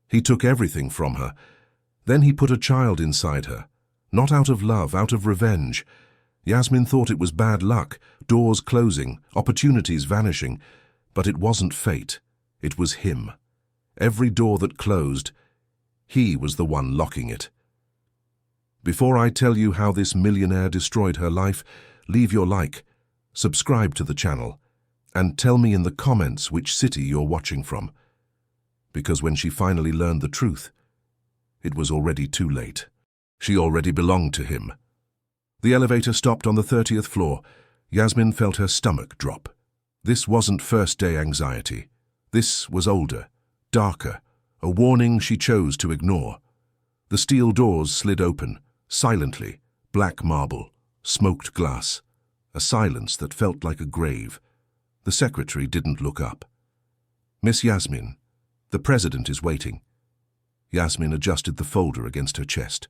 He took everything from her. Then he put a child inside her. Not out of love, out of revenge. Yasmin thought it was bad luck, doors closing, opportunities vanishing. But it wasn't fate. It was him. Every door that closed, he was the one locking it. Before I tell you how this millionaire destroyed her life, leave your like, subscribe to the channel, and tell me in the comments which city you're watching from. Because when she finally learned the truth, it was already too late. She already belonged to him. The elevator stopped on the 30th floor. Yasmin felt her stomach drop. This wasn't first-day anxiety. This was older, darker, a warning she chose to ignore. The steel doors slid open, silently, black marble, smoked glass, a silence that felt like a grave. The secretary didn't look up. "Miss Yasmin, the president is waiting." Yasmin adjusted the folder against her chest,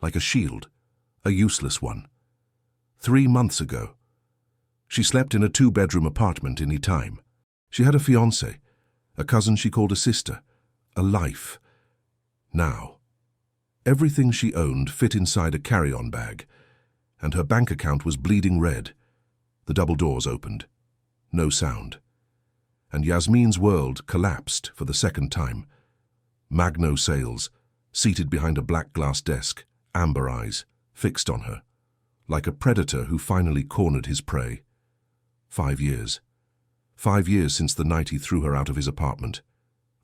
like a shield, a useless one. 3 months ago. She slept in a 2-bedroom apartment any time. She had a fiancé, a cousin she called a sister, a life. Now, everything she owned fit inside a carry-on bag, and her bank account was bleeding red. The double doors opened. No sound. And Yasmin's world collapsed for the second time. Magno Sales, seated behind a black glass desk, amber eyes, fixed on her, like a predator who finally cornered his prey. 5 years. 5 years since the night he threw her out of his apartment,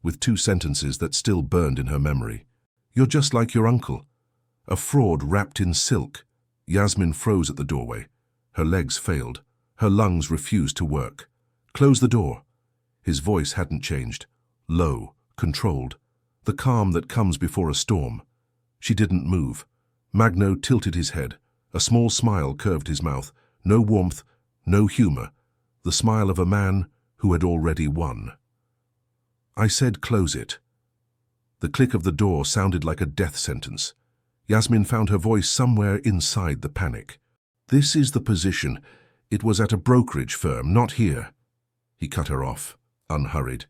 with 2 sentences that still burned in her memory. "You're just like your uncle. A fraud wrapped in silk." Yasmin froze at the doorway. Her legs failed. Her lungs refused to work. "Close the door." His voice hadn't changed. Low, controlled. The calm that comes before a storm. She didn't move. Magno tilted his head. A small smile curved his mouth. No warmth, no humor. The smile of a man who had already won. "I said close it." The click of the door sounded like a death sentence. Yasmin found her voice somewhere inside the panic. "This is the position. It was at a brokerage firm, not here." He cut her off, unhurried.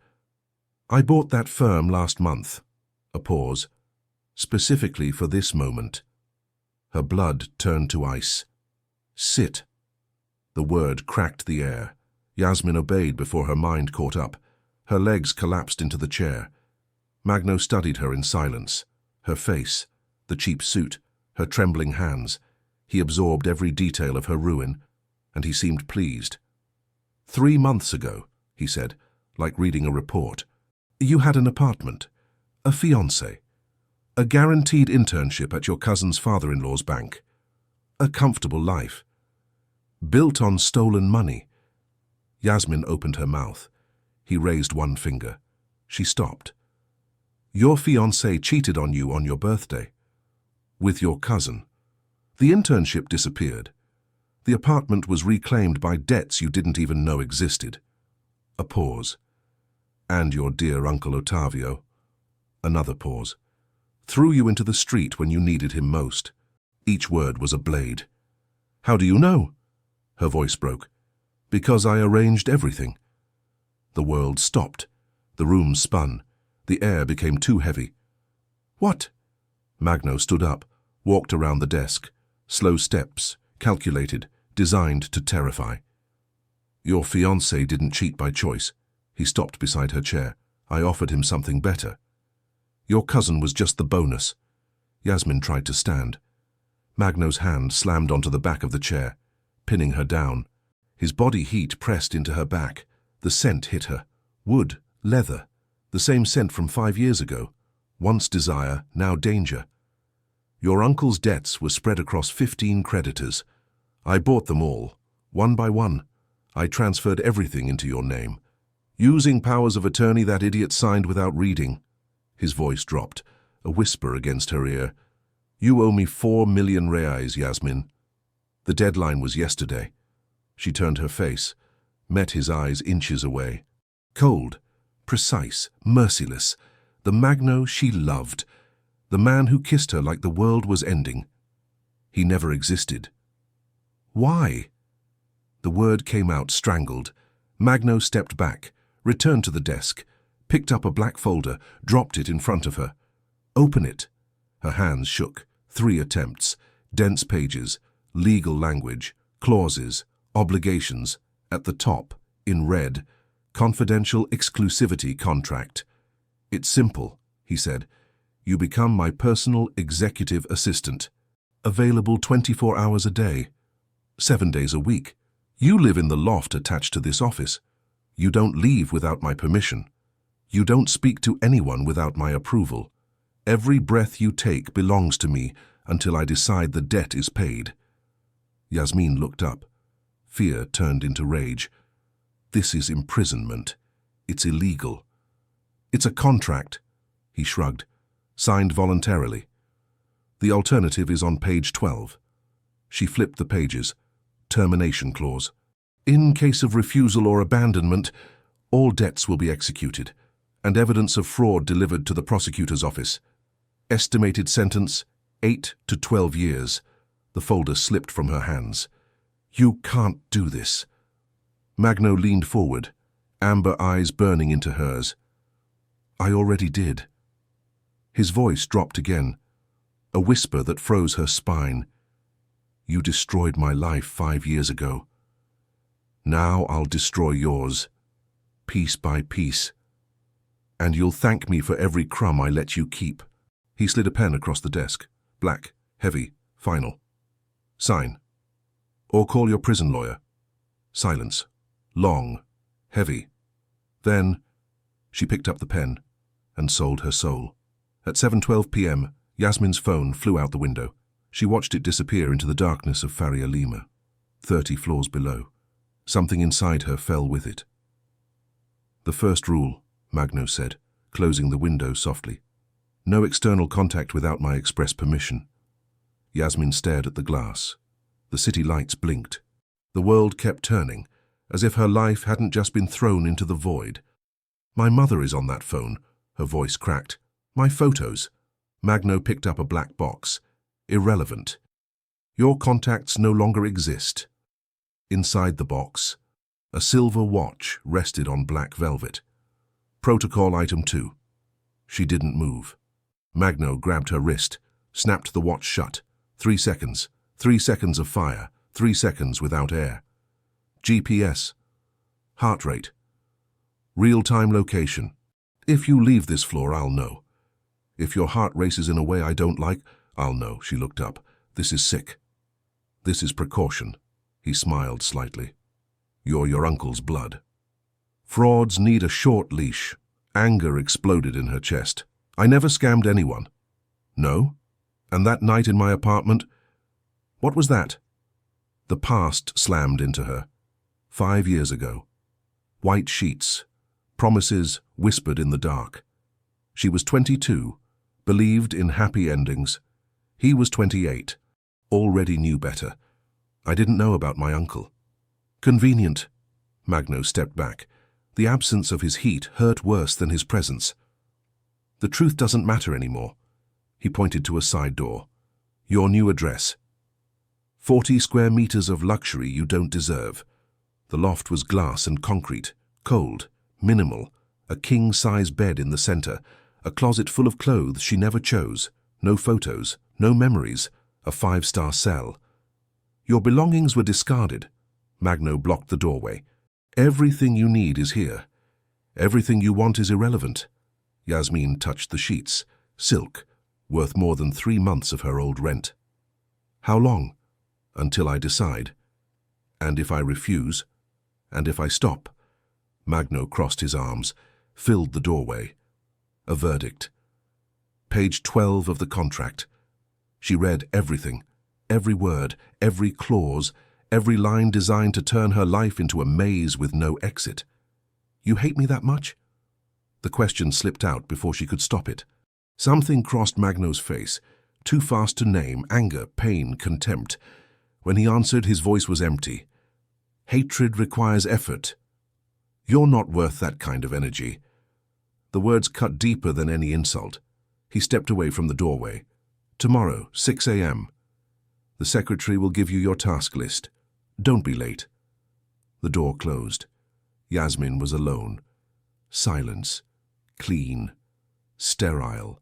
"I bought that firm last month." A pause. "Specifically for this moment." Her blood turned to ice. "Sit." The word cracked the air. Yasmin obeyed before her mind caught up. Her legs collapsed into the chair. Magno studied her in silence. Her face, the cheap suit, her trembling hands. He absorbed every detail of her ruin, and he seemed pleased. 3 months ago," he said, like reading a report, "you had an apartment, a fiancé, a guaranteed internship at your cousin's father-in-law's bank, a comfortable life, built on stolen money." Yasmin opened her mouth. He raised one finger. She stopped. "Your fiancé cheated on you on your birthday. With your cousin. The internship disappeared. The apartment was reclaimed by debts you didn't even know existed." A pause. "And your dear Uncle Ottavio." Another pause. "Threw you into the street when you needed him most." Each word was a blade. "How do you know?" Her voice broke. "Because I arranged everything." The world stopped. The room spun. The air became too heavy. "What?" Magno stood up, walked around the desk. Slow steps, calculated, designed to terrify. "Your fiancé didn't cheat by choice." He stopped beside her chair. "I offered him something better. Your cousin was just the bonus." Yasmin tried to stand. Magno's hand slammed onto the back of the chair, pinning her down. His body heat pressed into her back. The scent hit her. Wood, leather, the same scent from 5 years ago. Once desire, now danger. "Your uncle's debts were spread across 15 creditors. I bought them all, one by one. I transferred everything into your name. Using powers of attorney that idiot signed without reading." His voice dropped, a whisper against her ear. "You owe me 4 million reais, Yasmin." The deadline was yesterday. She turned her face, met his eyes inches away. Cold, precise, merciless. The Magno she loved. The man who kissed her like the world was ending. He never existed. "Why?" The word came out strangled. Magno stepped back, returned to the desk, picked up a black folder, dropped it in front of her. Open it. Her hands shook. 3 attempts. Dense pages, legal language, clauses, obligations. At the top, in red, confidential exclusivity contract. It's simple, he said. You become my personal executive assistant. Available 24 hours a day, 7 days a week. You live in the loft attached to this office. You don't leave without my permission. You don't speak to anyone without my approval. Every breath you take belongs to me until I decide the debt is paid. Yasmin looked up. Fear turned into rage. This is imprisonment. It's illegal. It's a contract, he shrugged. Signed voluntarily. The alternative is on page 12. She flipped the pages. Termination clause. In case of refusal or abandonment, all debts will be executed, and evidence of fraud delivered to the prosecutor's office. Estimated sentence, 8 to 12 years. The folder slipped from her hands. You can't do this. Magno leaned forward, amber eyes burning into hers. I already did. His voice dropped again, a whisper that froze her spine. You destroyed my life 5 years ago. Now I'll destroy yours, piece by piece. And you'll thank me for every crumb I let you keep. He slid a pen across the desk. Black, heavy, final. Sign. Or call your prison lawyer. Silence. Long, heavy. Then she picked up the pen and sold her soul. At 7:12 p.m., Yasmin's phone flew out the window. She watched it disappear into the darkness of Faria Lima, 30 floors below. Something inside her fell with it. The first rule, Magno said, closing the window softly. No external contact without my express permission. Yasmin stared at the glass. The city lights blinked. The world kept turning, as if her life hadn't just been thrown into the void. My mother is on that phone, her voice cracked. My photos. Magno picked up a black box. Irrelevant. Your contacts no longer exist. Inside the box, a silver watch rested on black velvet. Protocol item 2. She didn't move. Magno grabbed her wrist, snapped the watch shut. 3 seconds. 3 seconds of fire. 3 seconds without air. GPS. Heart rate. Real-time location. If you leave this floor, I'll know. If your heart races in a way I don't like, I'll know. She looked up. This is sick. This is precaution. He smiled slightly. You're your uncle's blood. Frauds need a short leash. Anger exploded in her chest. I never scammed anyone. No? And that night in my apartment? What was that? The past slammed into her. 5 years ago. White sheets. Promises whispered in the dark. She was 22, believed in happy endings. He was 28, already knew better. I didn't know about my uncle. Convenient. Magno stepped back. The absence of his heat hurt worse than his presence. The truth doesn't matter anymore. He pointed to a side door. Your new address. 40 square meters of luxury you don't deserve. The loft was glass and concrete, cold, minimal, a king-size bed in the center, a closet full of clothes she never chose, no photos, no memories, a 5-star cell. Your belongings were discarded. Magno blocked the doorway. Everything you need is here. Everything you want is irrelevant. Yasmin touched the sheets, silk, worth more than 3 months of her old rent. How long? Until I decide. And if I refuse? And if I stop? Magno crossed his arms, filled the doorway. A verdict. Page 12 of the contract. She read everything, every word, every clause, every line designed to turn her life into a maze with no exit. You hate me that much? The question slipped out before she could stop it. Something crossed Magno's face, too fast to name, anger, pain, contempt. When he answered, his voice was empty. Hatred requires effort. You're not worth that kind of energy. The words cut deeper than any insult. He stepped away from the doorway. Tomorrow, 6 a.m. The secretary will give you your task list. Don't be late. The door closed. Yasmin was alone. Silence. Clean. Sterile.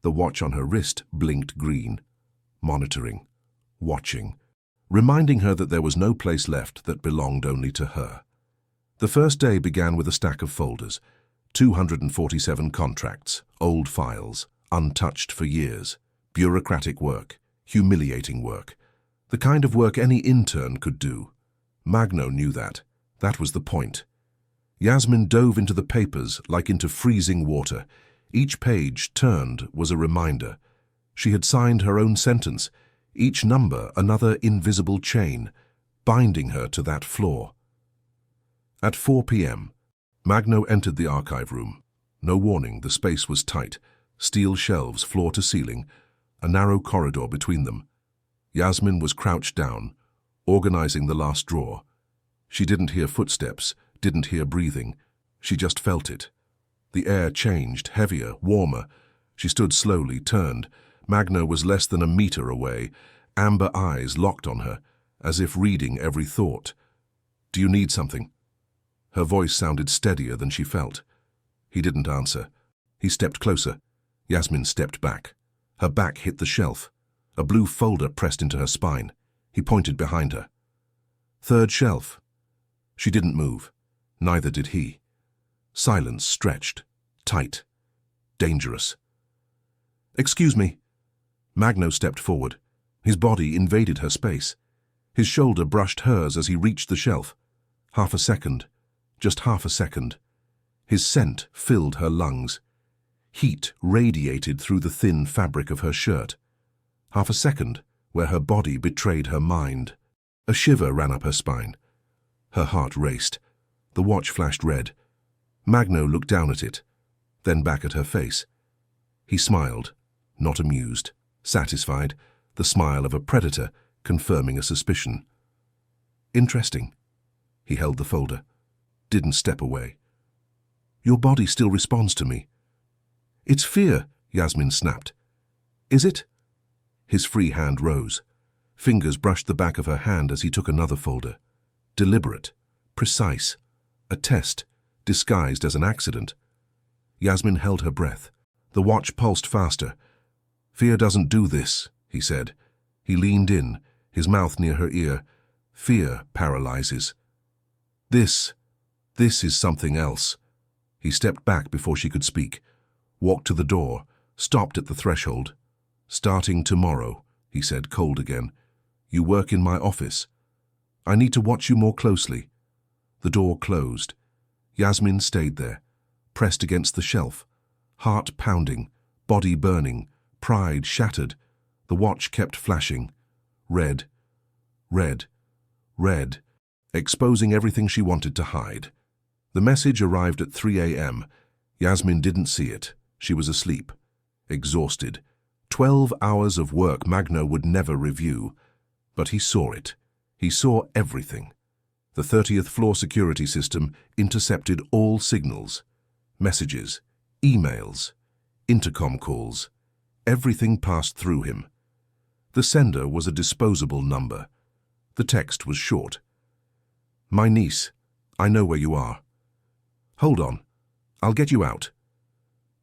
The watch on her wrist blinked green. Monitoring. Watching. Reminding her that there was no place left that belonged only to her. The first day began with a stack of folders. 247 contracts, old files, untouched for years. Bureaucratic work. Humiliating work. The kind of work any intern could do. Magno knew that. That was the point. Yasmin dove into the papers like into freezing water. Each page turned was a reminder. She had signed her own sentence, each number another invisible chain, binding her to that floor. At 4 p.m., Magno entered the archive room. No warning, the space was tight. Steel shelves floor to ceiling, a narrow corridor between them. Yasmin was crouched down, organizing the last drawer. She didn't hear footsteps, didn't hear breathing. She just felt it. The air changed, heavier, warmer. She stood slowly, turned. Magno was less than a meter away, amber eyes locked on her, as if reading every thought. "Do you need something?" Her voice sounded steadier than she felt. He didn't answer. He stepped closer. Yasmin stepped back. Her back hit the shelf. A blue folder pressed into her spine. He pointed behind her. "Third shelf." She didn't move. Neither did he. Silence stretched. Tight. Dangerous. "Excuse me." Magno stepped forward. His body invaded her space. His shoulder brushed hers as he reached the shelf. Half a second. Just half a second. His scent filled her lungs. Heat radiated through the thin fabric of her shirt. Half a second, where her body betrayed her mind. A shiver ran up her spine. Her heart raced. The watch flashed red. Magno looked down at it, then back at her face. He smiled, not amused, satisfied, the smile of a predator confirming a suspicion. "Interesting." He held the folder. Didn't step away. "Your body still responds to me." "It's fear," Yasmin snapped. "Is it?" His free hand rose. Fingers brushed the back of her hand as he took another folder. Deliberate. Precise. A test, disguised as an accident. Yasmin held her breath. The watch pulsed faster. "Fear doesn't do this," he said. He leaned in, his mouth near her ear. "Fear paralyzes. This is something else." He stepped back before she could speak, walked to the door, stopped at the threshold. "Starting tomorrow," he said, cold again. "You work in my office. I need to watch you more closely." The door closed. Yasmin stayed there, pressed against the shelf, heart pounding, body burning, pride shattered. The watch kept flashing. Red, red, red, exposing everything she wanted to hide. The message arrived at 3 a.m. Yasmin didn't see it. She was asleep, exhausted. 12 hours of work Magno would never review. But he saw it. He saw everything. The 30th floor security system intercepted all signals. Messages, emails, intercom calls. Everything passed through him. The sender was a disposable number. The text was short. "My niece, I know where you are. Hold on, I'll get you out."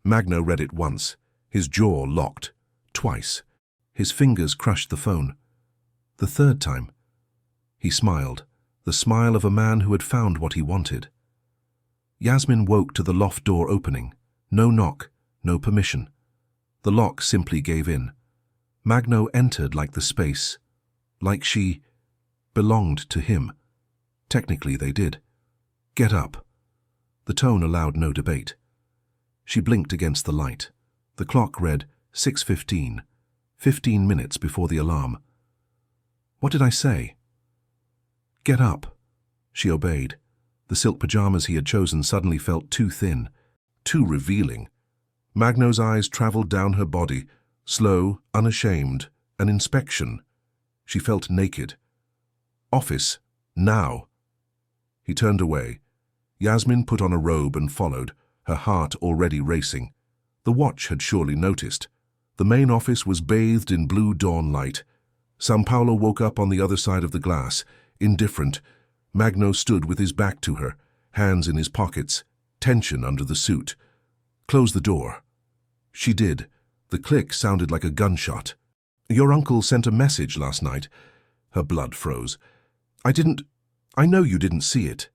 Magno read it once. His jaw locked. Twice. His fingers crushed the phone. The third time, he smiled, the smile of a man who had found what he wanted. Yasmin woke to the loft door opening. No knock, no permission. The lock simply gave in. Magno entered like the space, like she belonged to him. Technically they did. "Get up." The tone allowed no debate. She blinked against the light. The clock read 6:15, 15 minutes before the alarm. "What did I say?" "Get up." She obeyed. The silk pajamas he had chosen suddenly felt too thin, too revealing. Magno's eyes traveled down her body, slow, unashamed, an inspection. She felt naked. "Office, now." He turned away. Yasmin put on a robe and followed, her heart already racing. The watch had surely noticed. The main office was bathed in blue dawn light. Sao Paulo woke up on the other side of the glass, indifferent. Magno stood with his back to her, hands in his pockets, tension under the suit. Close the door. She did. The click sounded like a gunshot. Your uncle sent a message last night. Her blood froze. I know you didn't see it.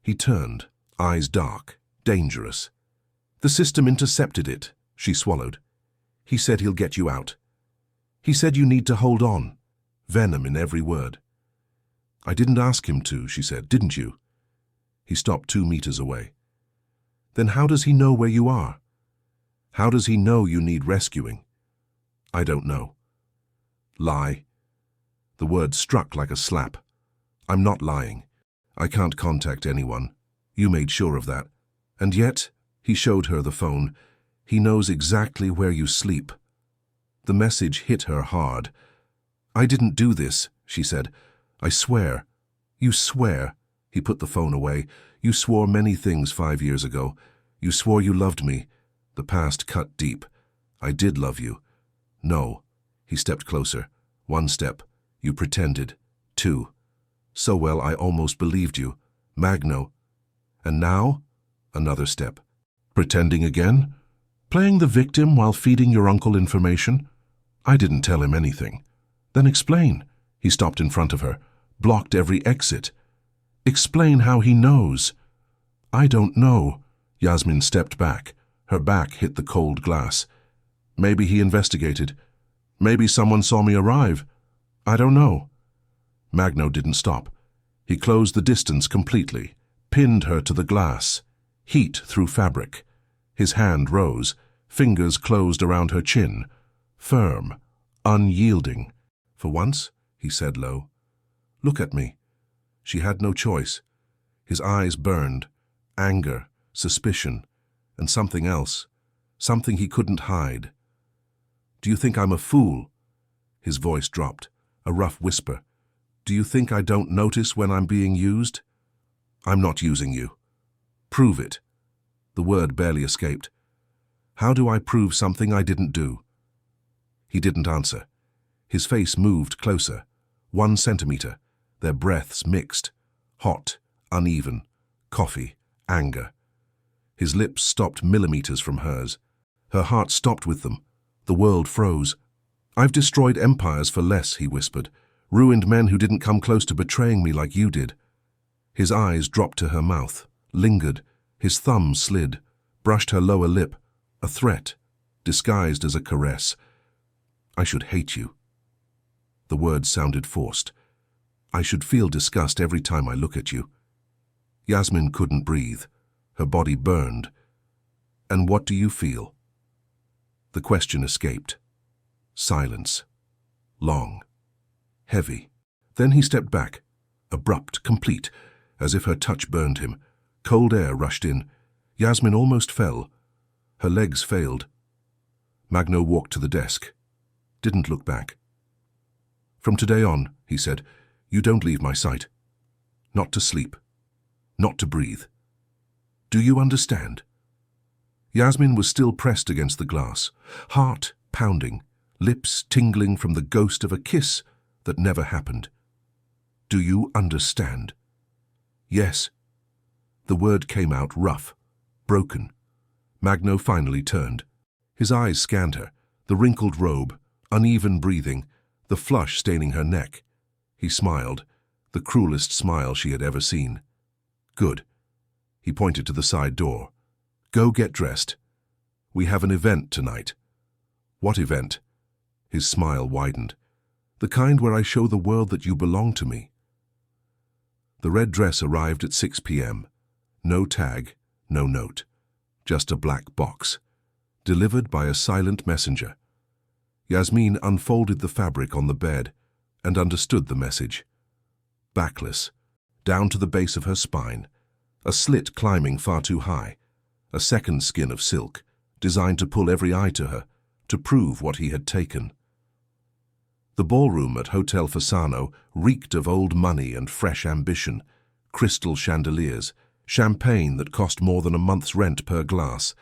He turned, eyes dark, dangerous. The system intercepted it, she swallowed. He said he'll get you out. He said you need to hold on. Venom in every word. I didn't ask him to, she said, didn't you? He stopped 2 meters away. Then how does he know where you are? How does he know you need rescuing? I don't know. Lie. The word struck like a slap. I'm not lying. I can't contact anyone. You made sure of that. And yet, he showed her the phone. He knows exactly where you sleep. The message hit her hard. I didn't do this, she said. I swear. You swear. He put the phone away. You swore many things 5 years ago. You swore you loved me. The past cut deep. I did love you. No. He stepped closer. 1 step. You pretended. 2. So well I almost believed you. Magno. And now? Another step. Pretending again? Playing the victim while feeding your uncle information? I didn't tell him anything. Then explain. He stopped in front of her, blocked every exit. Explain how he knows. I don't know. Yasmin stepped back. Her back hit the cold glass. Maybe he investigated. Maybe someone saw me arrive. I don't know. Magno didn't stop. He closed the distance completely, pinned her to the glass. Heat through fabric. His hand rose, fingers closed around her chin. Firm, unyielding. For once, he said low, look at me. She had no choice. His eyes burned. Anger, suspicion, and something else. Something he couldn't hide. Do you think I'm a fool? His voice dropped, a rough whisper. Do you think I don't notice when I'm being used? I'm not using you. Prove it. The word barely escaped. How do I prove something I didn't do? He didn't answer. His face moved closer. 1 centimeter. Their breaths mixed. Hot, uneven. Coffee, anger. His lips stopped millimeters from hers. Her heart stopped with them. The world froze. I've destroyed empires for less, he whispered. Ruined men who didn't come close to betraying me like you did. His eyes dropped to her mouth, lingered. His thumb slid, brushed her lower lip. A threat, disguised as a caress. I should hate you. The words sounded forced. I should feel disgust every time I look at you. Yasmin couldn't breathe. Her body burned. And what do you feel? The question escaped. Silence. Long. Heavy. Then he stepped back. Abrupt, complete, as if her touch burned him. Cold air rushed in. Yasmin almost fell. Her legs failed. Magno walked to the desk. Didn't look back. From today on, he said, you don't leave my sight. Not to sleep. Not to breathe. Do you understand? Yasmin was still pressed against the glass, heart pounding, lips tingling from the ghost of a kiss that never happened. Do you understand? Yes. The word came out rough, broken. Magno finally turned. His eyes scanned her, the wrinkled robe, uneven breathing, the flush staining her neck. He smiled, the cruelest smile she had ever seen. Good. He pointed to the side door. Go get dressed. We have an event tonight. What event? His smile widened. The kind where I show the world that you belong to me. The red dress arrived at 6 p.m. No tag, no note. Just a black box. Delivered by a silent messenger. Yasmin unfolded the fabric on the bed and understood the message. Backless, down to the base of her spine. A slit climbing far too high. A second skin of silk, designed to pull every eye to her, to prove what he had taken. The ballroom at Hotel Fasano reeked of old money and fresh ambition, crystal chandeliers, champagne that cost more than a month's rent per glass,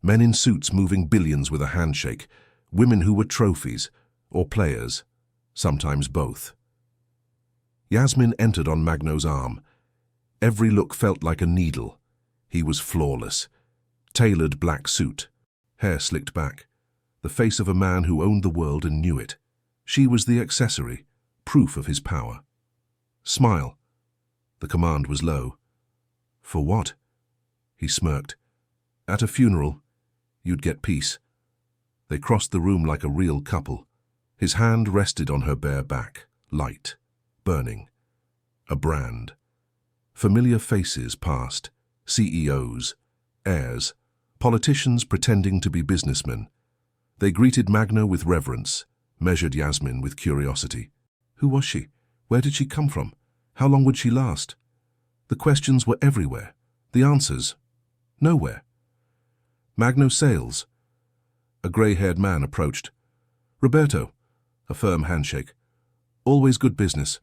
men in suits moving billions with a handshake, women who were trophies, or players, sometimes both. Yasmin entered on Magno's arm. Every look felt like a needle. He was flawless. Tailored black suit, hair slicked back, the face of a man who owned the world and knew it. She was the accessory, proof of his power. Smile. The command was low. For what? He smirked. At a funeral, you'd get peace. They crossed the room like a real couple. His hand rested on her bare back, light, burning. A brand. Familiar faces passed, CEOs, heirs, politicians pretending to be businessmen. They greeted Magno with reverence, measured Yasmin with curiosity. Who was she? Where did she come from? How long would she last? The questions were everywhere. The answers, nowhere. Magno Sales. A grey-haired man approached. Roberto. A firm handshake. Always good business.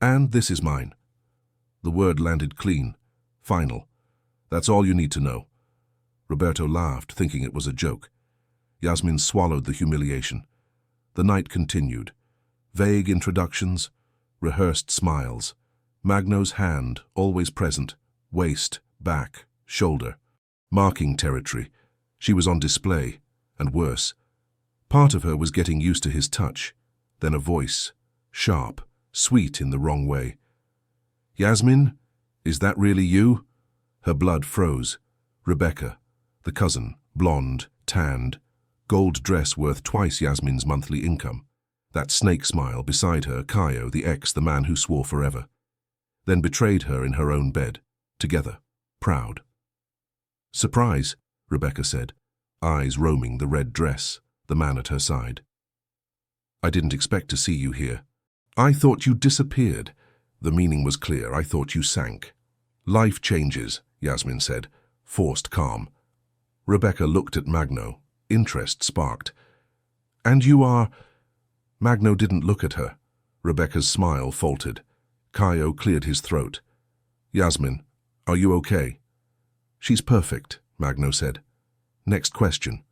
And this is mine. The word landed clean, final. That's all you need to know. Roberto laughed, thinking it was a joke. Yasmin swallowed the humiliation. The night continued. Vague introductions, rehearsed smiles. Magno's hand, always present, waist, back, shoulder. Marking territory. She was on display, and worse. Part of her was getting used to his touch. Then a voice, sharp, sweet in the wrong way. Yasmin, is that really you? Her blood froze. Rebecca, the cousin, blonde, tanned, gold dress worth twice Yasmin's monthly income. That snake smile beside her, Caio, the ex, the man who swore forever. Then betrayed her in her own bed, together, proud. Surprise, Rebecca said, eyes roaming the red dress, the man at her side. I didn't expect to see you here. I thought you disappeared. The meaning was clear. I thought you sank. Life changes, Yasmin said, forced calm. Rebecca looked at Magno. Interest sparked. And you are... Magno didn't look at her. Rebecca's smile faltered. Caio cleared his throat. Yasmin, are you okay? She's perfect, Magno said. Next question.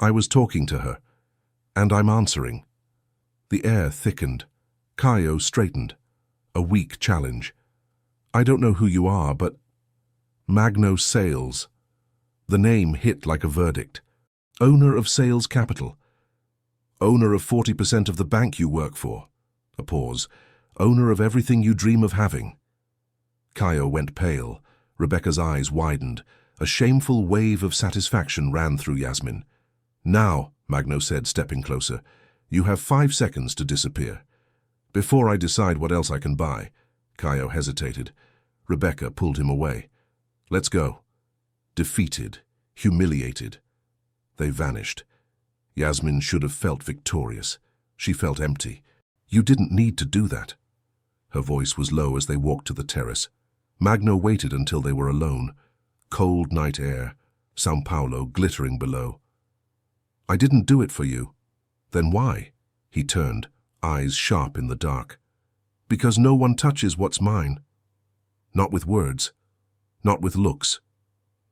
I was talking to her, and I'm answering. The air thickened. Caio straightened. A weak challenge. I don't know who you are, but... Magno Sales. The name hit like a verdict. Owner of Sales Capital. Owner of 40% of the bank you work for. A pause. Owner of everything you dream of having. Caio went pale. Rebecca's eyes widened. A shameful wave of satisfaction ran through Yasmin. Now, Magno said, stepping closer, you have 5 seconds to disappear. Before I decide what else I can buy. Caio hesitated. Rebecca pulled him away. Let's go. Defeated, humiliated. They vanished. Yasmin should have felt victorious. She felt empty. You didn't need to do that. Her voice was low as they walked to the terrace. Magno waited until they were alone. Cold night air, São Paulo glittering below. I didn't do it for you. Then why? He turned, eyes sharp in the dark. Because no one touches what's mine. Not with words. Not with looks.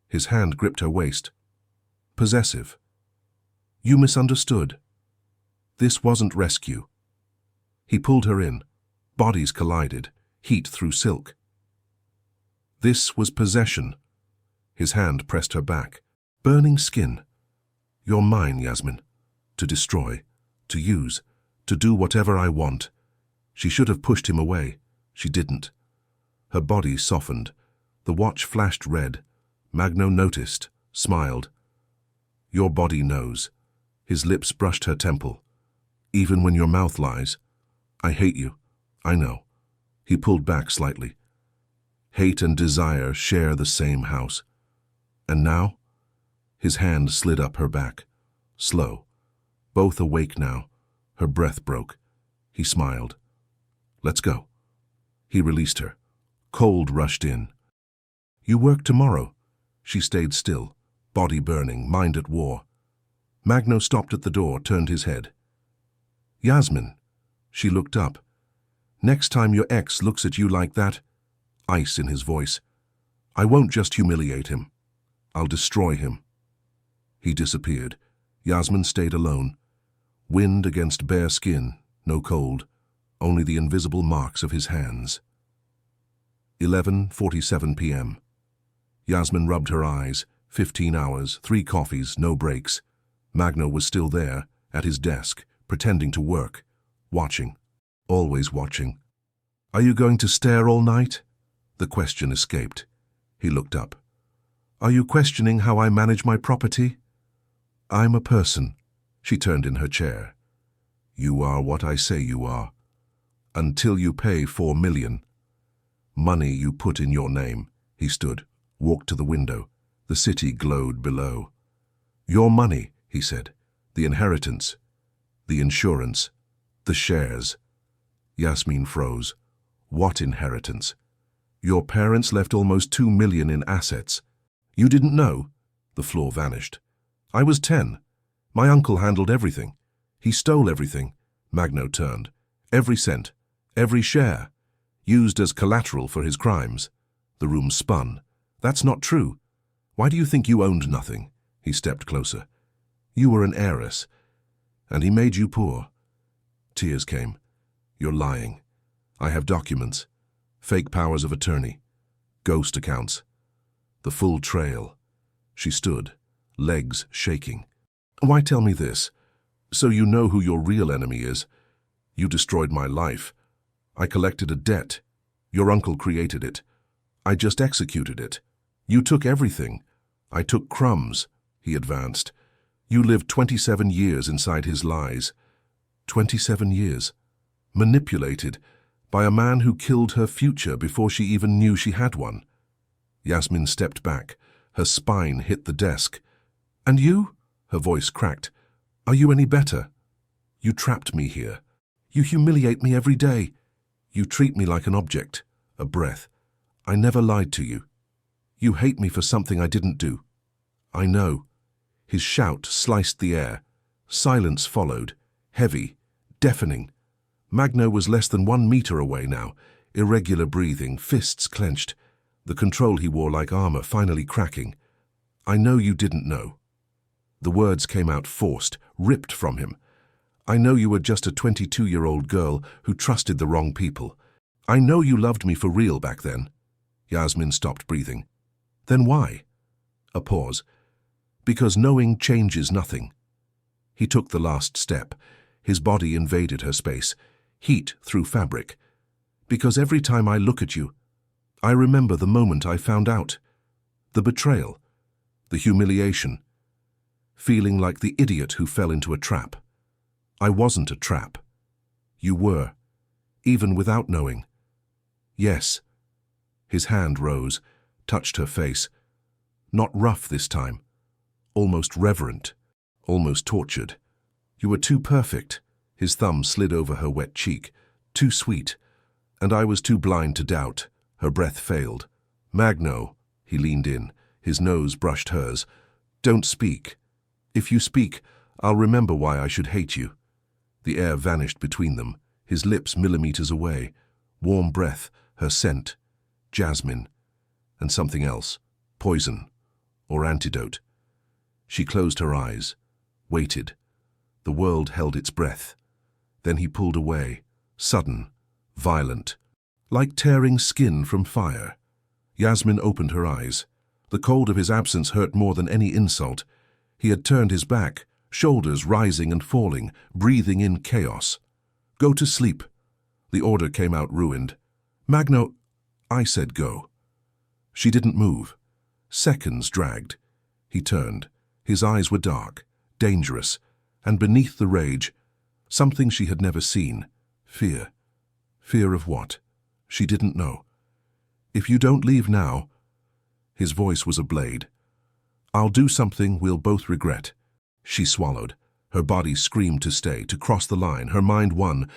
His hand gripped her waist. Possessive. You misunderstood. This wasn't rescue. He pulled her in. Bodies collided, heat through silk. This was possession. His hand pressed her back. Burning skin. You're mine, Yasmin. To destroy, to use, to do whatever I want. She should have pushed him away. She didn't. Her body softened. The watch flashed red. Magno noticed, smiled. Your body knows. His lips brushed her temple. Even when your mouth lies. I hate you. I know. He pulled back slightly. Hate and desire share the same house. And now? His hand slid up her back. Slow. Both awake now. Her breath broke. He smiled. Let's go. He released her. Cold rushed in. You work tomorrow. She stayed still, body burning, mind at war. Magno stopped at the door, turned his head. Yasmin. She looked up. Next time your ex looks at you like that, ice in his voice, I won't just humiliate him. I'll destroy him. He disappeared. Yasmin stayed alone. Wind against bare skin, no cold, only the invisible marks of his hands. 11:47 p.m. Yasmin rubbed her eyes, 15 hours, 3 coffees, no breaks. Magno was still there, at his desk, pretending to work, watching, always watching. "Are you going to stare all night?" The question escaped. He looked up. "Are you questioning how I manage my property?" "I'm a person." She turned in her chair. "You are what I say you are. Until you pay 4 million. Money you put in your name." He stood, walked to the window. The city glowed below. "Your money," he said. "The inheritance. The insurance. The shares." Yasmin froze. "What inheritance?" "Your parents left almost 2 million in assets." "You didn't know?" The floor vanished. "I was 10. My uncle handled everything. He stole everything." Magno turned. "Every cent, every share, used as collateral for his crimes." The room spun. "That's not true. Why do you think you owned nothing?" He stepped closer. "You were an heiress, and he made you poor." Tears came. "You're lying. I have documents, fake powers of attorney, ghost accounts, the full trail." She stood, legs shaking. "Why tell me this? So you know who your real enemy is. You destroyed my life. I collected a debt. Your uncle created it. I just executed it. You took everything. I took crumbs." He advanced. "You lived 27 years inside his lies. 27 years. Manipulated by a man who killed her future before she even knew she had one." Yasmin stepped back. Her spine hit the desk. "And you?" Her voice cracked. "Are you any better? You trapped me here. You humiliate me every day. You treat me like an object, a breath. I never lied to you. You hate me for something I didn't do. I know." His shout sliced the air. Silence followed, heavy, deafening. Magno was less than 1 meter away now, irregular breathing, fists clenched, the control he wore like armor finally cracking. "I know you didn't know." The words came out forced, ripped from him. "I know you were just a 22-year-old girl who trusted the wrong people. I know you loved me for real back then." Yasmin stopped breathing. "Then why?" A pause. "Because knowing changes nothing." He took the last step. His body invaded her space, heat through fabric. "Because every time I look at you, I remember the moment I found out. The betrayal, the humiliation, feeling like the idiot who fell into a trap. I wasn't a trap. You were, even without knowing." "Yes." His hand rose, touched her face. Not rough this time. Almost reverent, almost tortured. "You were too perfect." His thumb slid over her wet cheek. "Too sweet. And I was too blind to doubt." Her breath failed. "Magno." He leaned in. His nose brushed hers. "Don't speak. If you speak, I'll remember why I should hate you." The air vanished between them, his lips millimeters away. Warm breath, her scent. Jasmine. And something else. Poison. Or antidote. She closed her eyes, waited. The world held its breath. Then he pulled away, sudden, violent, like tearing skin from fire. Yasmin opened her eyes. The cold of his absence hurt more than any insult. He had turned his back, shoulders rising and falling, breathing in chaos. "Go to sleep." The order came out ruined. "Magno," I said go. She didn't move. Seconds dragged. He turned. His eyes were dark, dangerous, and beneath the rage, something she had never seen. Fear. Fear of what? She didn't know. "If you don't leave now," his voice was a blade, "I'll do something we'll both regret." She swallowed. Her body screamed to stay, to cross the line. Her mind won.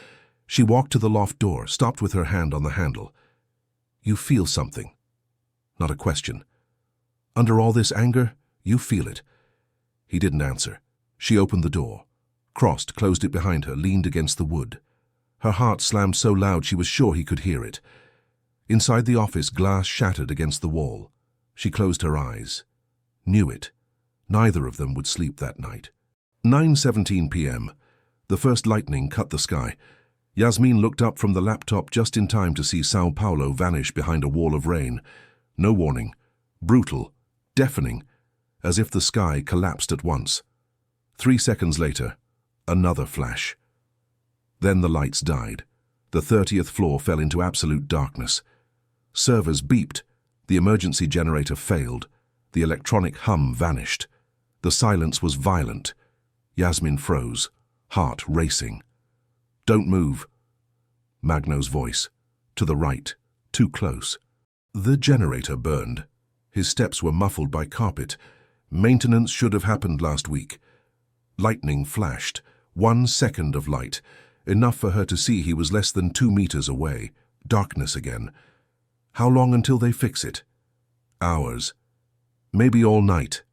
She walked to the loft door, stopped with her hand on the handle. "You feel something." Not a question. "Under all this anger, you feel it." He didn't answer. She opened the door, crossed, closed it behind her, leaned against the wood. Her heart slammed so loud she was sure he could hear it. Inside the office, glass shattered against the wall. She closed her eyes. Knew it. Neither of them would sleep that night. 9:17 p.m. The first lightning cut the sky. Yasmin looked up from the laptop just in time to see Sao Paulo vanish behind a wall of rain. No warning. Brutal. Deafening. as if the sky collapsed at once. 3 seconds later, another flash. Then the lights died. The 30th floor fell into absolute darkness. Servers beeped. The emergency generator failed. The electronic hum vanished. The silence was violent. Yasmin froze, heart racing. "Don't move." Magno's voice. To the right, too close. The generator burned. His steps were muffled by carpet. Maintenance should have happened last week. Lightning flashed. 1 second of light, enough for her to see he was less than 2 meters away. Darkness again. How long until they fix it? Hours. Maybe all night.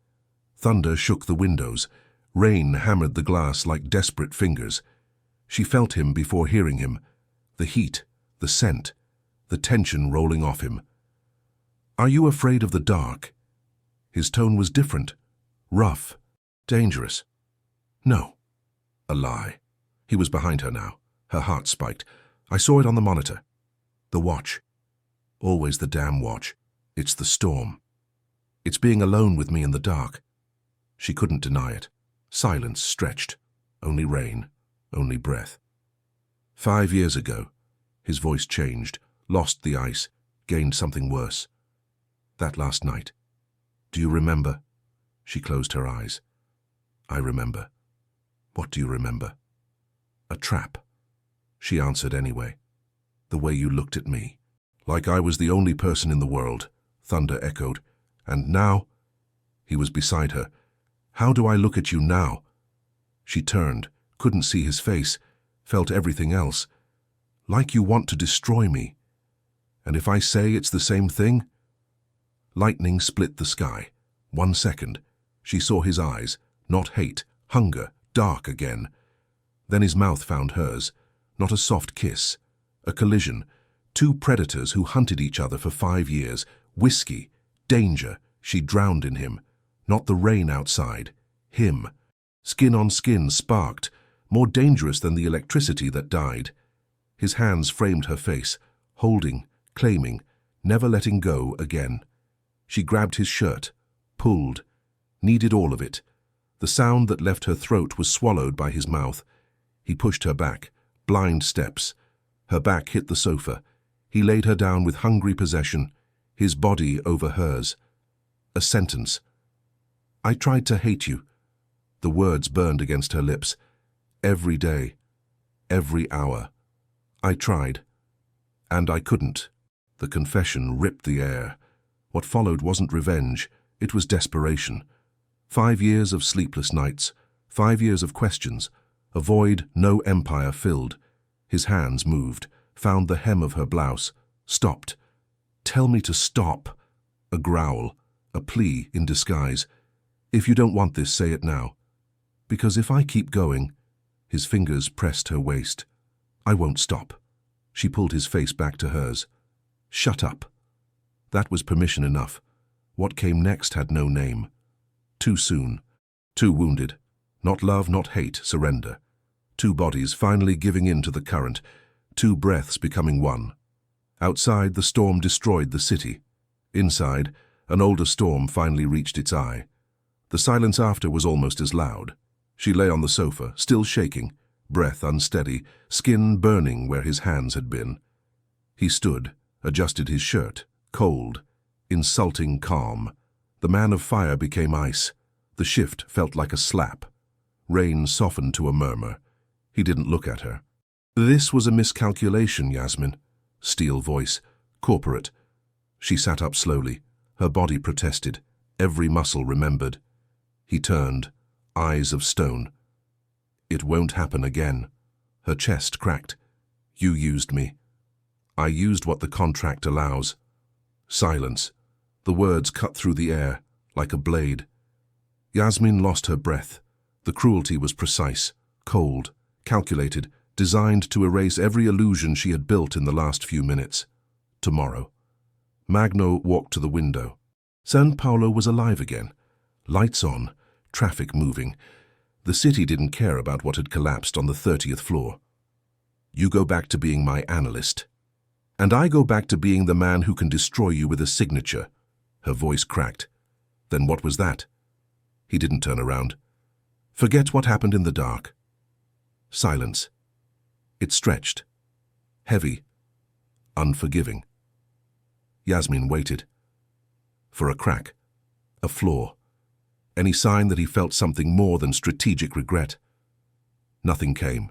Thunder shook the windows. Rain hammered the glass like desperate fingers. She felt him before hearing him. The heat, the scent, the tension rolling off him. "Are you afraid of the dark?" His tone was different. Rough. Dangerous. No. A lie. He was behind her now. Her heart spiked. "I saw it on the monitor." The watch. Always the damn watch. It's the storm. It's being alone with me in the dark. She couldn't deny it. Silence stretched. Only rain. Only breath. 5 years ago. His voice changed, lost the ice, gained something worse. That last night. "Do you remember?" She closed her eyes. "I remember." "What do you remember?" "A trap." She answered anyway. "The way you looked at me. Like I was the only person in the world," Thunder echoed. "And now?" He was beside her. "How do I look at you now?" She turned, couldn't see his face, felt everything else. "Like you want to destroy me. And if I say it's the same thing?" Lightning split the sky. 1 second. She saw his eyes, not hate, hunger, dark again. Then his mouth found hers. Not a soft kiss. A collision. 2 predators who hunted each other for 5 years. Whiskey. Danger. She drowned in him. Not the rain outside. Him. Skin on skin sparked. More dangerous than the electricity that died. His hands framed her face. Holding. Claiming. Never letting go again. She grabbed his shirt. Pulled. Needed all of it. The sound that left her throat was swallowed by his mouth. He pushed her back. Blind steps. Her back hit the sofa. He laid her down with hungry possession, his body over hers. A sentence. "I tried to hate you." The words burned against her lips. "Every day. Every hour. I tried. And I couldn't." The confession ripped the air. What followed wasn't revenge. It was desperation. 5 years of sleepless nights. 5 years of questions. A void no empire filled. His hands moved, found the hem of her blouse, stopped. "Tell me to stop." A growl, a plea in disguise. "If you don't want this, say it now. Because if I keep going..." His fingers pressed her waist. "I won't stop." She pulled his face back to hers. "Shut up." That was permission enough. What came next had no name. Too soon. Too wounded. Not love, not hate, surrender. 2 bodies finally giving in to the current. 2 breaths becoming one. Outside, the storm destroyed the city. Inside, an older storm finally reached its eye. The silence after was almost as loud. She lay on the sofa, still shaking, breath unsteady, skin burning where his hands had been. He stood, adjusted his shirt, cold, insulting calm. The man of fire became ice. The shift felt like a slap. Rain softened to a murmur. He didn't look at her. "This was a miscalculation, Yasmin." Steel voice, corporate. She sat up slowly. Her body protested. Every muscle remembered. He turned, eyes of stone. "It won't happen again." Her chest cracked. "You used me." "I used what the contract allows." Silence. The words cut through the air, like a blade. Yasmin lost her breath. The cruelty was precise, cold, calculated, designed to erase every illusion she had built in the last few minutes. Tomorrow. Magno walked to the window. San Paulo was alive again. Lights on, traffic moving. The city didn't care about what had collapsed on the 30th floor. "You go back to being my analyst. And I go back to being the man who can destroy you with a signature." Her voice cracked. "Then what was that?" He didn't turn around. Forget what happened in the dark. Silence. It stretched. Heavy. Unforgiving. Yasmin waited. For a crack. A flaw. Any sign that he felt something more than strategic regret. Nothing came.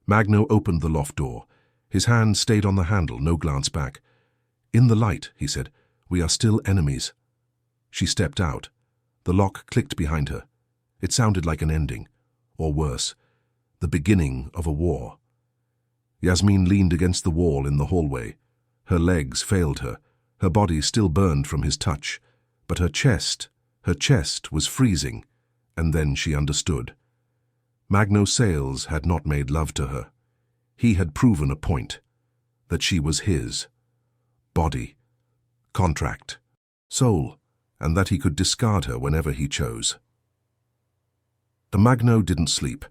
Magno opened the loft door. His hand stayed on the handle, no glance back. "In the light," he said, "we are still enemies." She stepped out. The lock clicked behind her. It sounded like an ending, or worse, the beginning of a war. Yasmin leaned against the wall in the hallway. Her legs failed her. Her body still burned from his touch. But her chest was freezing, and then she understood. Magno Sales had not made love to her. He had proven a point, that she was his. Body, contract, soul, and that he could discard her whenever he chose. Magno didn't sleep.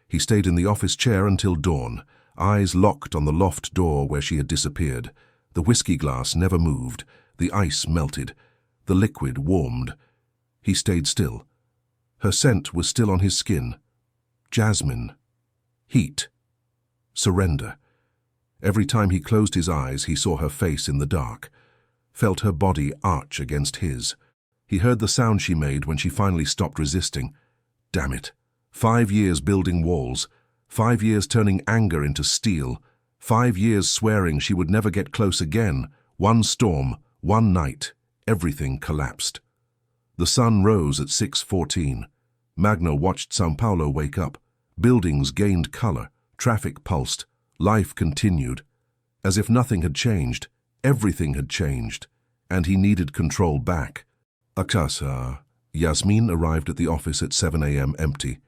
He stayed in the office chair until dawn, eyes locked on the loft door where she had disappeared. The whiskey glass never moved, the ice melted, the liquid warmed. He stayed still. Her scent was still on his skin. Jasmine. Heat. Surrender. Every time he closed his eyes, he saw her face in the dark, felt her body arch against his. He heard the sound she made when she finally stopped resisting. Damn it. 5 years building walls, 5 years turning anger into steel, 5 years swearing she would never get close again. One storm, one night, everything collapsed. The sun rose at 6:14. Magno watched São Paulo wake up. Buildings gained color, traffic pulsed, life continued. As if nothing had changed, everything had changed, and he needed control back. Akasa. Yasmin arrived at the office at 7 a.m. empty.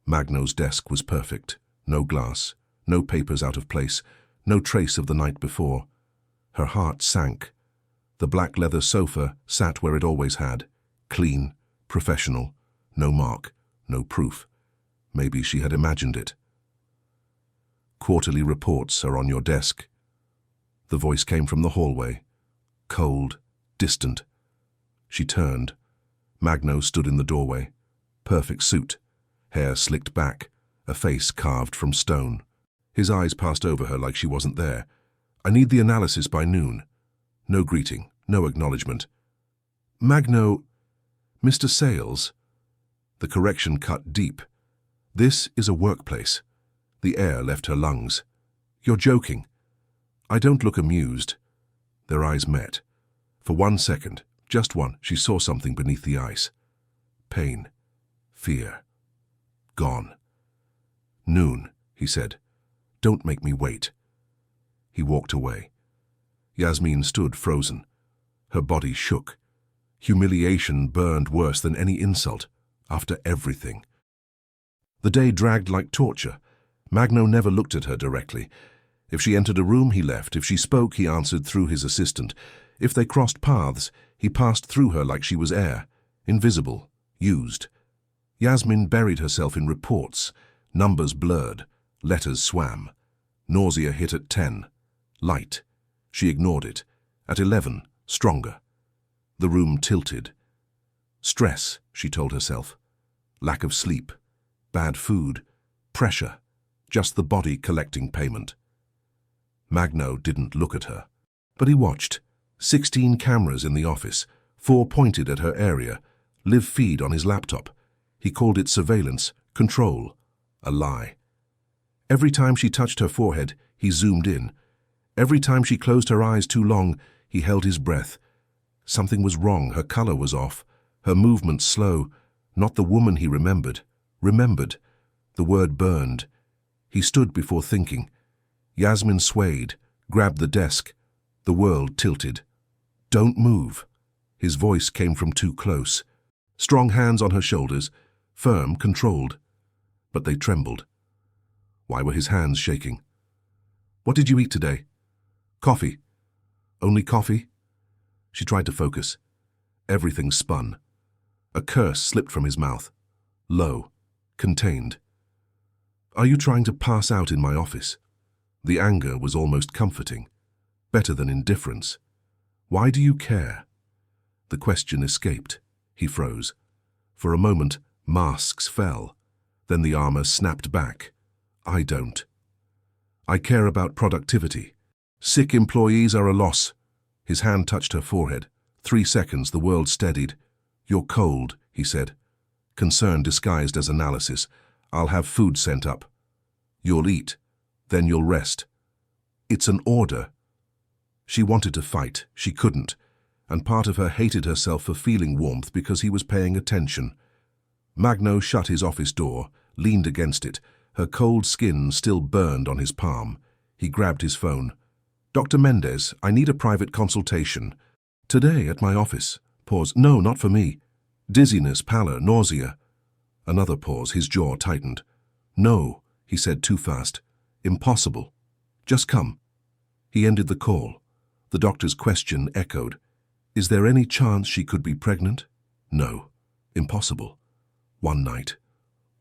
Magno's desk was perfect. No glass, no papers out of place, no trace of the night before. Her heart sank. The black leather sofa sat where it always had. Clean, professional, no mark, no proof. Maybe she had imagined it. "Quarterly reports are on your desk." The voice came from the hallway. Cold, distant. She turned. Magno stood in the doorway. Perfect suit, hair slicked back, a face carved from stone. His eyes passed over her like she wasn't there. "I need the analysis by noon." No greeting, no acknowledgement. "Magno, Mr. Sales." The correction cut deep. "This is a workplace." The air left her lungs. "You're joking." "I don't look amused." Their eyes met. For 1 second, just one, she saw something beneath the ice. Pain. Fear. Gone. "Noon," he said. "Don't make me wait." He walked away. Yasmin stood frozen. Her body shook. Humiliation burned worse than any insult, after everything. The day dragged like torture. Magno never looked at her directly. If she entered a room, he left. If she spoke, he answered through his assistant. If they crossed paths, he passed through her like she was air, invisible, used. Yasmin buried herself in reports. Numbers blurred. Letters swam. Nausea hit at 10. Light. She ignored it. At 11, stronger. The room tilted. Stress, she told herself. Lack of sleep. Bad food. Pressure. Just the body collecting payment. Magno didn't look at her. But he watched. 16 cameras in the office. 4 pointed at her area. Live feed on his laptop. He called it surveillance, control. A lie. Every time she touched her forehead, he zoomed in. Every time she closed her eyes too long, he held his breath. Something was wrong. Her color was off. Her movement slow. Not the woman he remembered. Remembered. The word burned. He stood before thinking. Yasmin swayed, grabbed the desk. The world tilted. "Don't move." His voice came from too close. Strong hands on her shoulders, firm, controlled. But they trembled. Why were his hands shaking? "What did you eat today?" "Coffee." "Only coffee?" She tried to focus. Everything spun. A curse slipped from his mouth. Low, contained. "Are you trying to pass out in my office?" The anger was almost comforting. Better than indifference. "Why do you care?" The question escaped. He froze. For a moment, Masks fell. Then the armor snapped back. I don't. I care about productivity. Sick employees are a loss. His hand touched her forehead. 3 seconds, the world steadied. You're cold, he said. Concern disguised as analysis. I'll have food sent up. You'll eat. Then you'll rest. It's an order. She wanted to fight. She couldn't. And part of her hated herself for feeling warmth because he was paying attention. Magno shut his office door, leaned against it. Her cold skin still burned on his palm. He grabbed his phone. Dr. Mendez, I need a private consultation. Today at my office. Pause. No, not for me. Dizziness, pallor, nausea. Another pause, his jaw tightened. No, he said too fast. Impossible. Just come. He ended the call. The doctor's question echoed. Is there any chance she could be pregnant? No. Impossible. One night.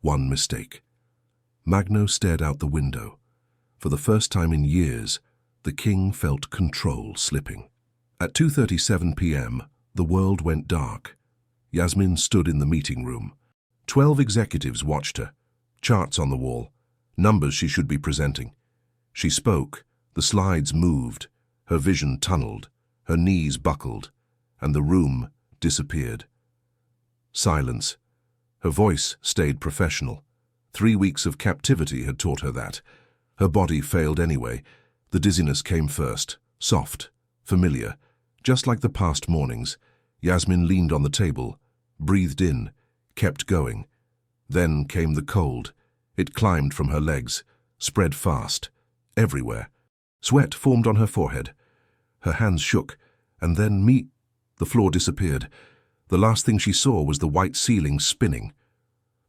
One mistake. Magno stared out the window. For the first time in years, the king felt control slipping. At 2:37 p.m., the world went dark. Yasmin stood in the meeting room. 12 executives watched her. Charts on the wall. Numbers she should be presenting. She spoke. The slides moved. Her vision tunneled. Her knees buckled. And the room disappeared. Silence. Her voice stayed professional. 3 weeks of captivity had taught her that. Her body failed anyway. The dizziness came first. Soft. Familiar. Just like the past mornings. Yasmin leaned on the table. Breathed in. Kept going. Then came the cold. It climbed from her legs. Spread fast. Everywhere. Sweat formed on her forehead. Her hands shook. And then the floor disappeared. The last thing she saw was the white ceiling spinning.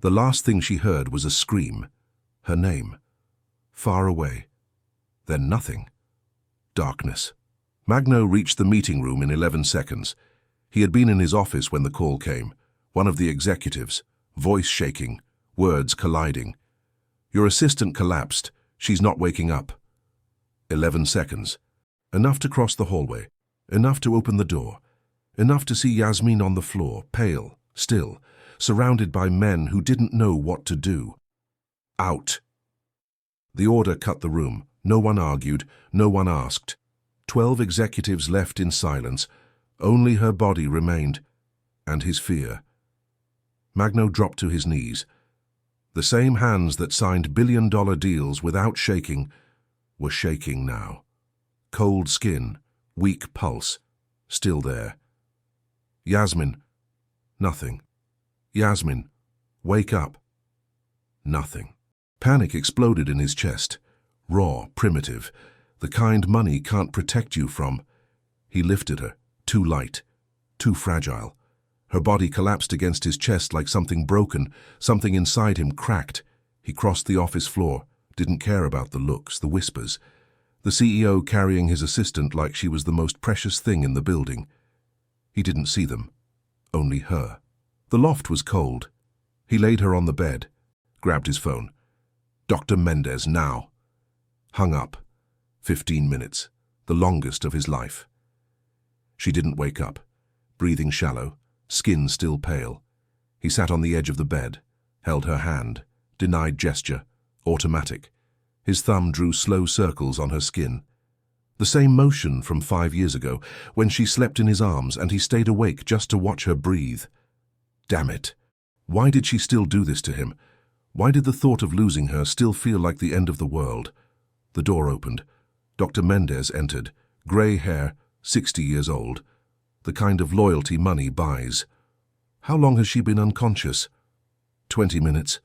The last thing she heard was a scream. Her name. Far away. Then nothing. Darkness. Magno reached the meeting room in 11 seconds. He had been in his office when the call came. One of the executives. Voice shaking. Words colliding. Your assistant collapsed. She's not waking up. 11 seconds. Enough to cross the hallway. Enough to open the door. Enough to see Yasmin on the floor, pale, still, surrounded by men who didn't know what to do. Out. The order cut the room. No one argued. No one asked. 12 executives left in silence. Only her body remained. And his fear. Magno dropped to his knees. The same hands that signed billion-dollar deals without shaking were shaking now. Cold skin, weak pulse, still there. Yasmin. Nothing. Yasmin. Wake up. Nothing. Panic exploded in his chest. Raw, primitive, the kind money can't protect you from. He lifted her, too light, too fragile. Her body collapsed against his chest like something broken, something inside him cracked. He crossed the office floor, didn't care about the looks, the whispers. The CEO carrying his assistant like she was the most precious thing in the building. He didn't see them, only her. The loft was cold. He laid her on the bed, grabbed his phone. Dr. Mendez, now. Hung up. 15 minutes, the longest of his life. She didn't wake up, breathing shallow, skin still pale. He sat on the edge of the bed, held her hand, denied gesture, automatic. His thumb drew slow circles on her skin. The same motion from 5 years ago, when she slept in his arms and he stayed awake just to watch her breathe. Damn it. Why did she still do this to him? Why did the thought of losing her still feel like the end of the world? The door opened. Dr. Mendez entered, grey hair, 60 years old. The kind of loyalty money buys. How long has she been unconscious? 20 minutes.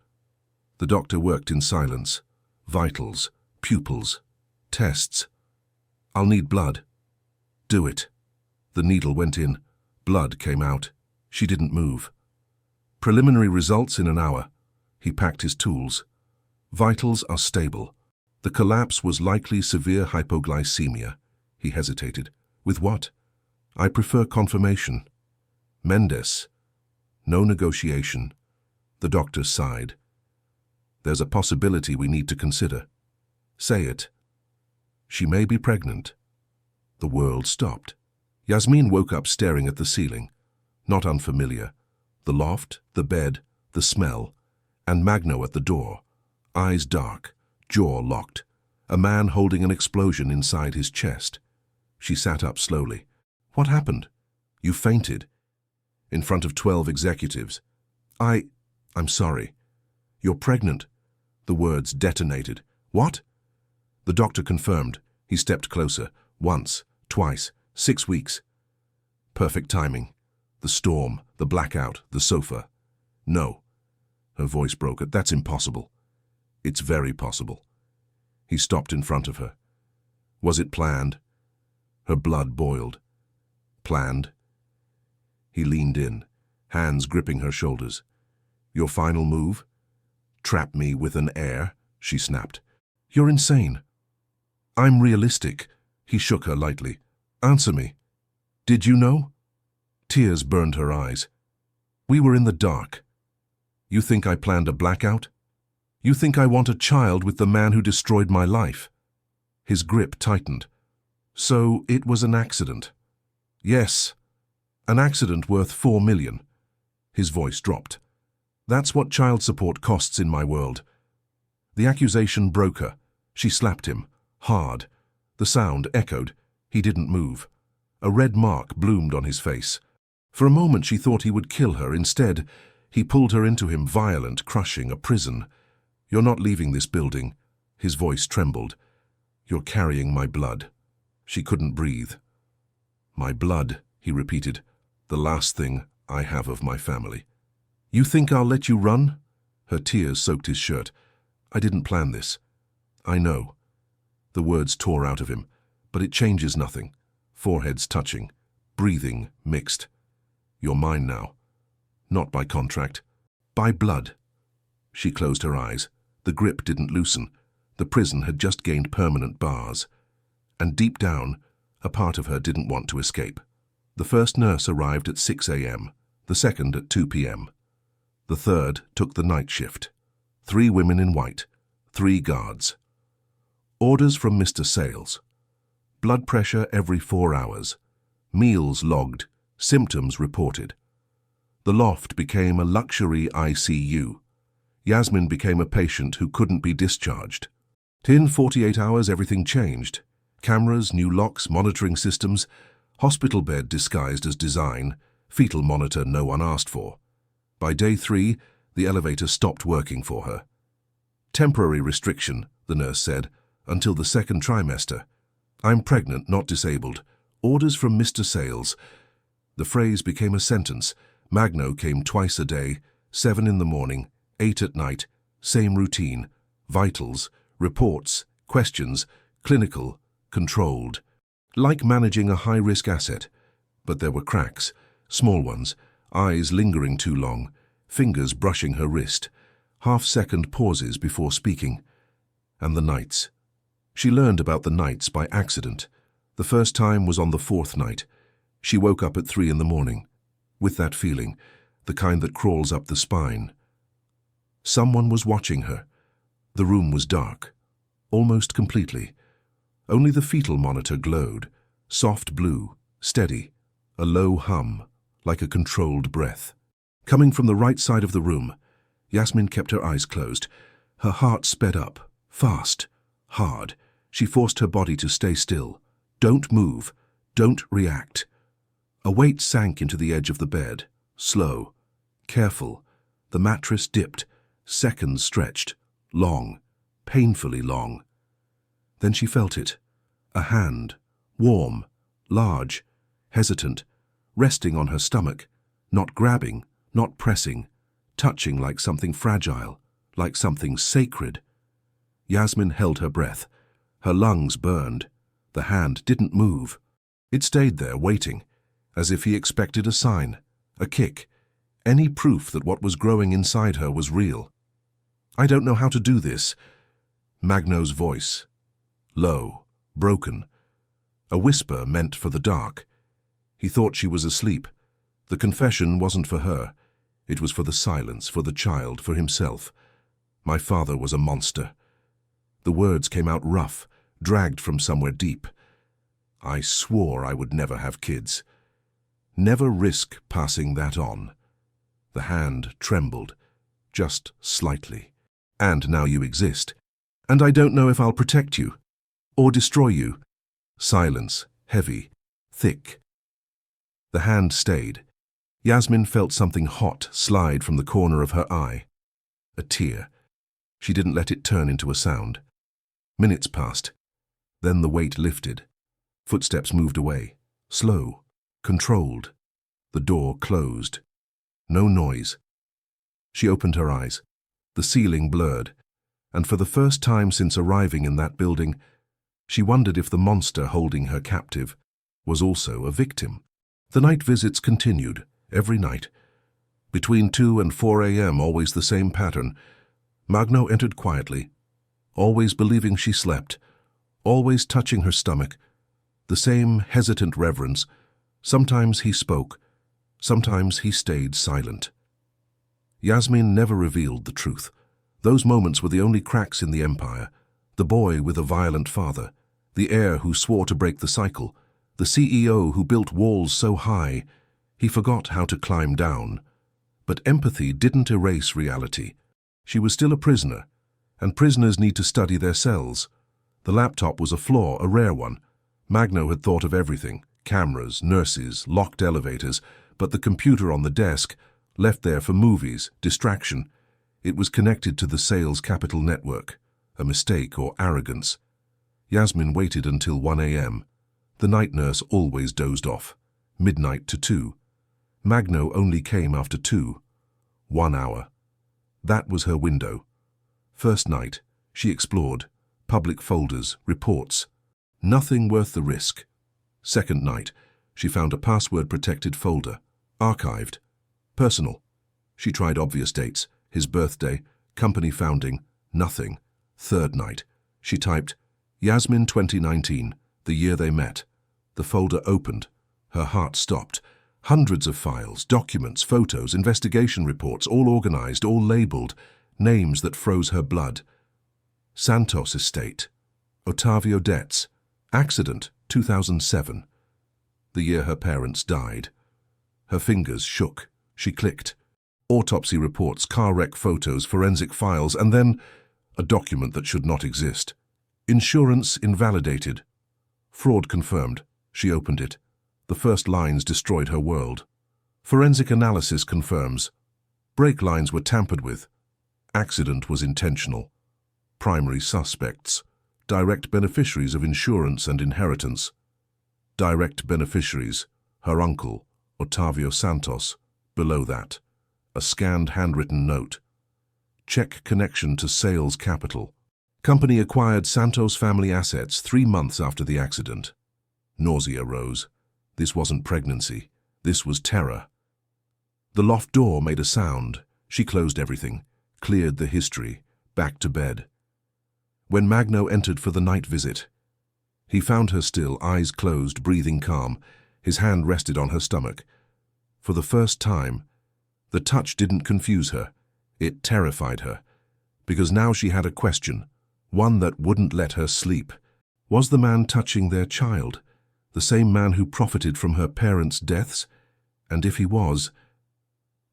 The doctor worked in silence. Vitals, pupils, tests. I'll need blood. Do it. The needle went in. Blood came out. She didn't move. Preliminary results in an hour. He packed his tools. Vitals are stable. The collapse was likely severe hypoglycemia. He hesitated. With what? I prefer confirmation. Mendez. No negotiation. The doctor sighed. There's a possibility we need to consider. Say it. She may be pregnant. The world stopped. Yasmin woke up staring at the ceiling. Not unfamiliar. The loft, the bed, the smell, and Magno at the door, eyes dark, jaw locked, a man holding an explosion inside his chest. She sat up slowly. "What happened? You fainted?" In front of 12 executives. I'm sorry. You're pregnant." The words detonated. "What?" The doctor confirmed. He stepped closer. Once, twice, 6 weeks. Perfect timing. The storm, the blackout, the sofa. "No." Her voice broke. "That's impossible." "It's very possible." He stopped in front of her. "Was it planned?" Her blood boiled. "Planned?" He leaned in, hands gripping her shoulders. "Your final move?" "Trap me with an heir," she snapped. "You're insane." "I'm realistic." He shook her lightly. "Answer me. Did you know?" Tears burned her eyes. "We were in the dark. You think I planned a blackout? You think I want a child with the man who destroyed my life?" His grip tightened. "So it was an accident?" "Yes. An accident worth 4 million. His voice dropped. "That's what child support costs in my world." The accusation broke her. She slapped him, hard. The sound echoed. He didn't move. A red mark bloomed on his face. For a moment she thought he would kill her. Instead, he pulled her into him, violent, crushing, a prison. "You're not leaving this building." His voice trembled. "You're carrying my blood." She couldn't breathe. "My blood," he repeated. "The last thing I have of my family." "You think I'll let you run?" Her tears soaked his shirt. "I didn't plan this." "I know." The words tore out of him. "But it changes nothing." Foreheads touching. Breathing mixed. "You're mine now. Not by contract. By blood." She closed her eyes. The grip didn't loosen. The prison had just gained permanent bars. And deep down, a part of her didn't want to escape. The first nurse arrived at 6 a.m., the second at 2 p.m. The third took the night shift. 3 women in white, 3 guards. Orders from Mr. Sales. Blood pressure every 4 hours. Meals logged, symptoms reported. The loft became a luxury ICU. Yasmin became a patient who couldn't be discharged. In 48 hours, everything changed. Cameras, new locks, monitoring systems, hospital bed disguised as design, fetal monitor no one asked for. By day 3, the elevator stopped working for her. "Temporary restriction," the nurse said, "until the 2nd trimester. I'm pregnant, not disabled. Orders from Mr. Sales." The phrase became a sentence. Magno came twice a day, 7 in the morning, 8 at night, same routine, vitals, reports, questions, clinical, controlled. Like managing a high-risk asset. But there were cracks, small ones, eyes lingering too long, fingers brushing her wrist, half-second pauses before speaking. And the nights. She learned about the nights by accident. The first time was on the 4th night. She woke up at 3 in the morning, with that feeling, the kind that crawls up the spine. Someone was watching her. The room was dark, almost completely. Only the fetal monitor glowed, soft blue, steady, a low hum, like a controlled breath. Coming from the right side of the room, Yasmin kept her eyes closed. Her heart sped up, fast, hard. She forced her body to stay still. Don't move. Don't react. A weight sank into the edge of the bed, slow, careful. The mattress dipped, seconds stretched, long, painfully long. Then she felt it. A hand, warm, large, hesitant, resting on her stomach, not grabbing, not pressing, touching like something fragile, like something sacred. Yasmin held her breath. Her lungs burned. The hand didn't move. It stayed there, waiting, as if he expected a sign, a kick, any proof that what was growing inside her was real. "I don't know how to do this." Magno's voice. Low, broken. A whisper meant for the dark. He thought she was asleep. The confession wasn't for her. It was for the silence, for the child, for himself. "My father was a monster." The words came out rough, dragged from somewhere deep. "I swore I would never have kids. Never risk passing that on." The hand trembled. just slightly. And now you exist. And I don't know if I'll protect you or destroy you. Silence, heavy, thick. The hand stayed. Yasmin felt something hot slide from the corner of her eye. A tear. She didn't let it turn into a sound. Minutes passed. Then the weight lifted. Footsteps moved away. Slow, controlled. The door closed. No noise. She opened her eyes. The ceiling blurred, and for the first time since arriving in that building, she wondered if the monster holding her captive was also a victim. The night visits continued, every night. Between 2 and 4 a.m., always the same pattern. Magno entered quietly, always believing she slept, always touching her stomach, the same hesitant reverence. Sometimes he spoke, sometimes he stayed silent. Yasmin never revealed the truth. Those moments were the only cracks in the empire. The boy with a violent father, the heir who swore to break the cycle, the CEO who built walls so high he forgot how to climb down. But empathy didn't erase reality. She was still a prisoner, and prisoners need to study their cells. The laptop was a flaw, a rare one. Magno had thought of everything: cameras, nurses, locked elevators, but the computer on the desk, left there for movies, distraction. It was connected to the sales capital network. A mistake or arrogance. Yasmin waited until 1 a.m. The night nurse always dozed off. Midnight to 2. Magno only came after 2. 1 hour. That was her window. First night, she explored. Public folders, reports. Nothing worth the risk. Second night, she found a password-protected folder. Archived. Personal. She tried obvious dates. His birthday, company founding. Nothing. Third night, she typed, Yasmin 2019, the year they met. The folder opened. Her heart stopped. Hundreds of files, documents, photos, investigation reports, all organized, all labeled, names that froze her blood. Santos Estate. Ottavio debts. Accident, 2007. The year her parents died. Her fingers shook. She clicked. Autopsy reports, car wreck photos, forensic files, and then a document that should not exist. Insurance invalidated. Fraud confirmed. She opened it. The first lines destroyed her world. Forensic analysis confirms. Brake lines were tampered with. Accident was intentional. Primary suspects. Direct beneficiaries of insurance and inheritance. Direct beneficiaries. Her uncle, Ottavio Santos. Below that, a scanned handwritten note. Check connection to sales capital. Company acquired Santos family assets 3 months after the accident. Nausea rose. This wasn't pregnancy. This was terror. The loft door made a sound. She closed everything, cleared the history, back to bed. When Magno entered for the night visit, he found her still, eyes closed, breathing calm. His hand rested on her stomach. For the first time, the touch didn't confuse her. It terrified her, because now she had a question, one that wouldn't let her sleep. Was the man touching their child, the same man who profited from her parents' deaths? And if he was,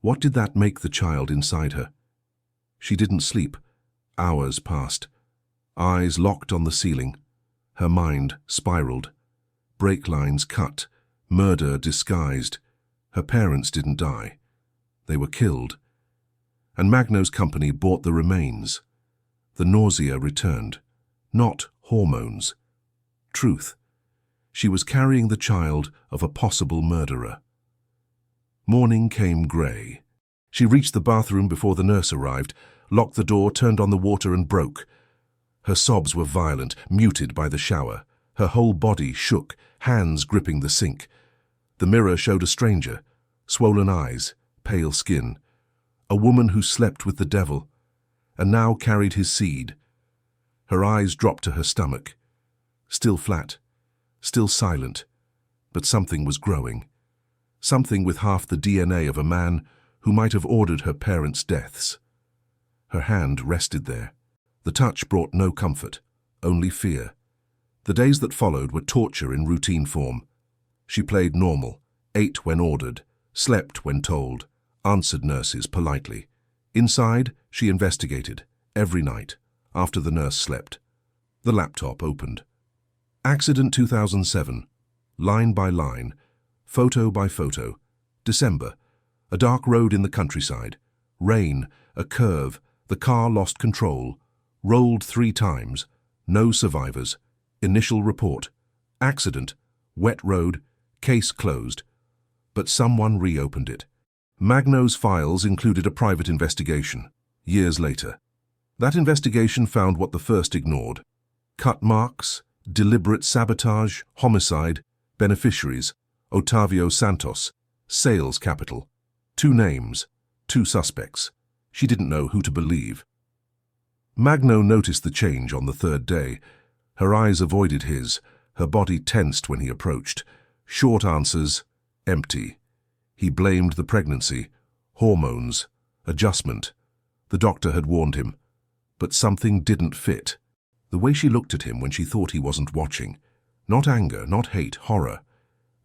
what did that make the child inside her? She didn't sleep. Hours passed. Eyes locked on the ceiling. Her mind spiraled. Brake lines cut. Murder disguised. Her parents didn't die. They were killed. And Magno's company bought the remains. The nausea returned. Not hormones. Truth. She was carrying the child of a possible murderer. Morning came grey. She reached the bathroom before the nurse arrived, locked the door, turned on the water and broke. Her sobs were violent, muted by the shower. Her whole body shook, hands gripping the sink. The mirror showed a stranger, swollen eyes, pale skin. A woman who slept with the devil, and now carried his seed. Her eyes dropped to her stomach. Still flat, still silent, but something was growing. Something with half the DNA of a man who might have ordered her parents' deaths. Her hand rested there. The touch brought no comfort, only fear. The days that followed were torture in routine form. She played normal, ate when ordered, slept when told, answered nurses politely. Inside, she investigated, every night, after the nurse slept. The laptop opened. Accident 2007. Line by line. Photo by photo. December. A dark road in the countryside. Rain. A curve. The car lost control. Rolled 3 times. No survivors. Initial report. Accident. Wet road. Case closed. But someone reopened it. Magno's files included a private investigation, years later. That investigation found what the first ignored. Cut marks, deliberate sabotage, homicide, beneficiaries, Otavio Santos, sales capital. 2 names, 2 suspects. She didn't know who to believe. Magno noticed the change on the 3rd day. Her eyes avoided his, her body tensed when he approached. Short answers, empty. He blamed the pregnancy, hormones, adjustment. The doctor had warned him. But something didn't fit. The way she looked at him when she thought he wasn't watching. Not anger, not hate, horror.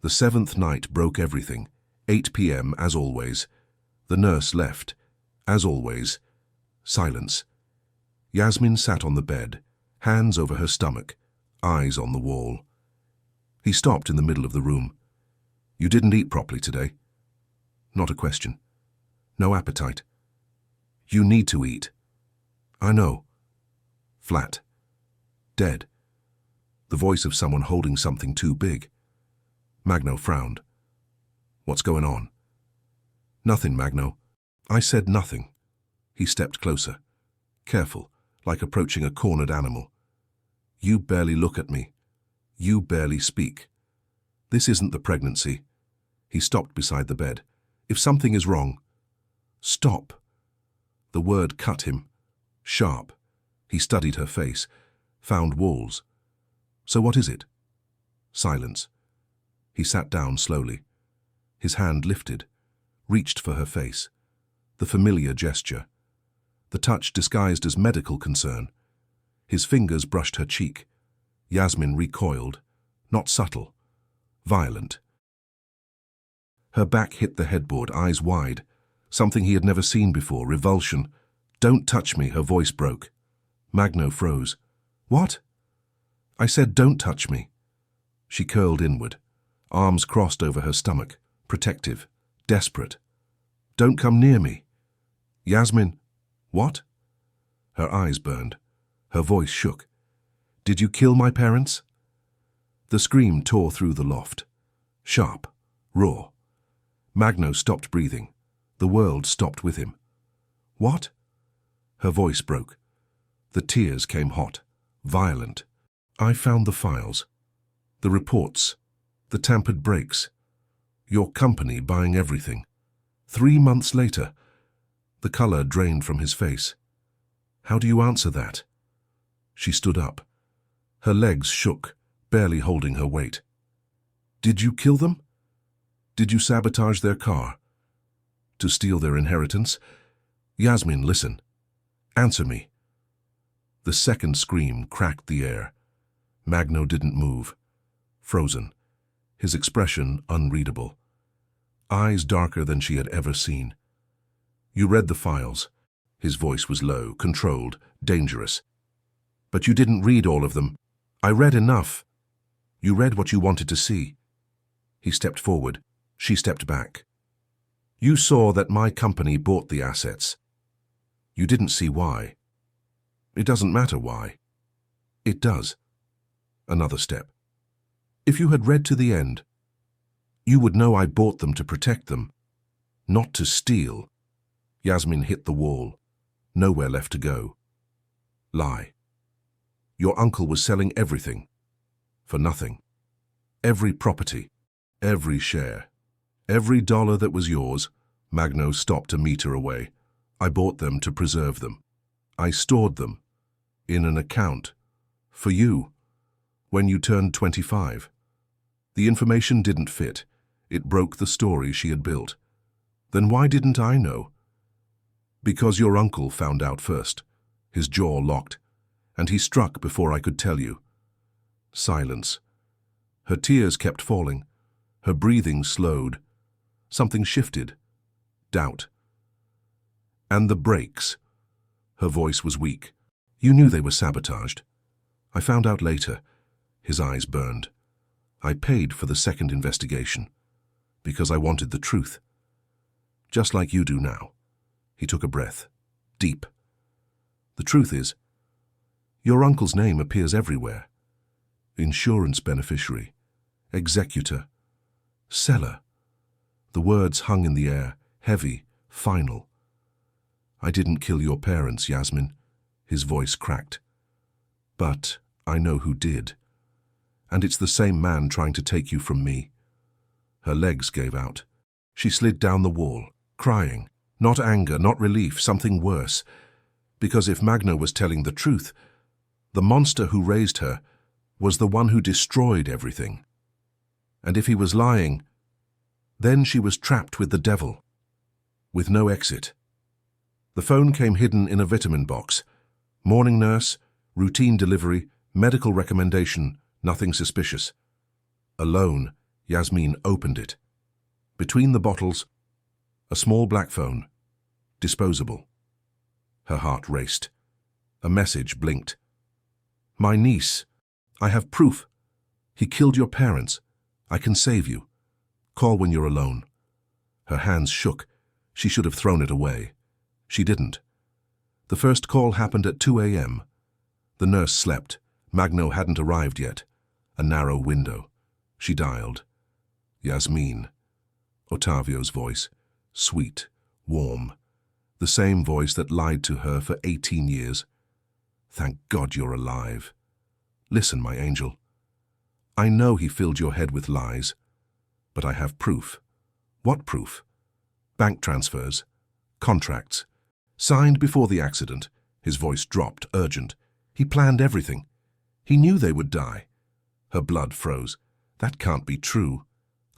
The 7th night broke everything. 8 p.m. as always. The nurse left. As always. Silence. Yasmin sat on the bed, hands over her stomach, eyes on the wall. He stopped in the middle of the room. You didn't eat properly today? Not a question. No appetite. You need to eat. I know. Flat. Dead. The voice of someone holding something too big. Magno frowned. What's going on? Nothing, Magno. I said nothing. He stepped closer. Careful, like approaching a cornered animal. You barely look at me. You barely speak. This isn't the pregnancy. He stopped beside the bed. If something is wrong, stop. The word cut him. Sharp. He studied her face, found walls. So what is it? Silence. He sat down slowly. His hand lifted, reached for her face. The familiar gesture. The touch disguised as medical concern. His fingers brushed her cheek. Yasmin recoiled. Not subtle. Violent. Her back hit the headboard, eyes wide. Something he had never seen before, revulsion. Don't touch me, her voice broke. Magno froze. What? I said don't touch me. She curled inward, arms crossed over her stomach, protective, desperate. Don't come near me. Yasmin. What? Her eyes burned. Her voice shook. Did you kill my parents? The scream tore through the loft. Sharp, raw. Magno stopped breathing. The world stopped with him. What? Her voice broke. The tears came hot, violent. I found the files. The reports. The tampered brakes. Your company buying everything. 3 months later. The color drained from his face. How do you answer that? She stood up. Her legs shook, barely holding her weight. Did you kill them? Did you sabotage their car? To steal their inheritance? Yasmin, listen. Answer me. The second scream cracked the air. Magno didn't move. Frozen. His expression unreadable. Eyes darker than she had ever seen. You read the files. His voice was low, controlled, dangerous. But you didn't read all of them. I read enough. You read what you wanted to see. He stepped forward. She stepped back. You saw that my company bought the assets. You didn't see why. It doesn't matter why. It does. Another step. If you had read to the end, you would know I bought them to protect them, not to steal. Yasmin hit the wall. Nowhere left to go. Lie. Your uncle was selling everything. For nothing. Every property. Every share. Every dollar that was yours. Magno stopped a meter away. I bought them to preserve them. I stored them. In an account. For you. When you turned 25. The information didn't fit. It broke the story she had built. Then why didn't I know? Because your uncle found out first. His jaw locked. And he struck before I could tell you. Silence. Her tears kept falling. Her breathing slowed. Something shifted. Doubt. And the brakes. Her voice was weak. You knew they were sabotaged. I found out later. His eyes burned. I paid for the second investigation because I wanted the truth. Just like you do now. He took a breath. Deep. The truth is, your uncle's name appears everywhere. Insurance beneficiary, executor, seller. The words hung in the air, heavy, final. I didn't kill your parents, Yasmin. His voice cracked. But I know who did. And it's the same man trying to take you from me. Her legs gave out. She slid down the wall, crying. Not anger, not relief, something worse. Because if Magno was telling the truth, the monster who raised her was the one who destroyed everything. And if he was lying, then she was trapped with the devil, with no exit. The phone came hidden in a vitamin box. Morning nurse, routine delivery, medical recommendation, nothing suspicious. Alone, Yasmin opened it. Between the bottles, a small black phone, disposable. Her heart raced. A message blinked. My niece. I have proof. He killed your parents. I can save you. Call when you're alone. Her hands shook. She should have thrown it away. She didn't. The first call happened at 2 a.m. The nurse slept. Magno hadn't arrived yet. A narrow window. She dialed. Yasmin. Ottavio's voice. Sweet, warm. The same voice that lied to her for 18 years. Thank God you're alive. Listen, my angel. I know he filled your head with lies, but I have proof. What proof? Bank transfers, contracts, signed before the accident. His voice dropped, urgent. He planned everything. He knew they would die. Her blood froze. That can't be true.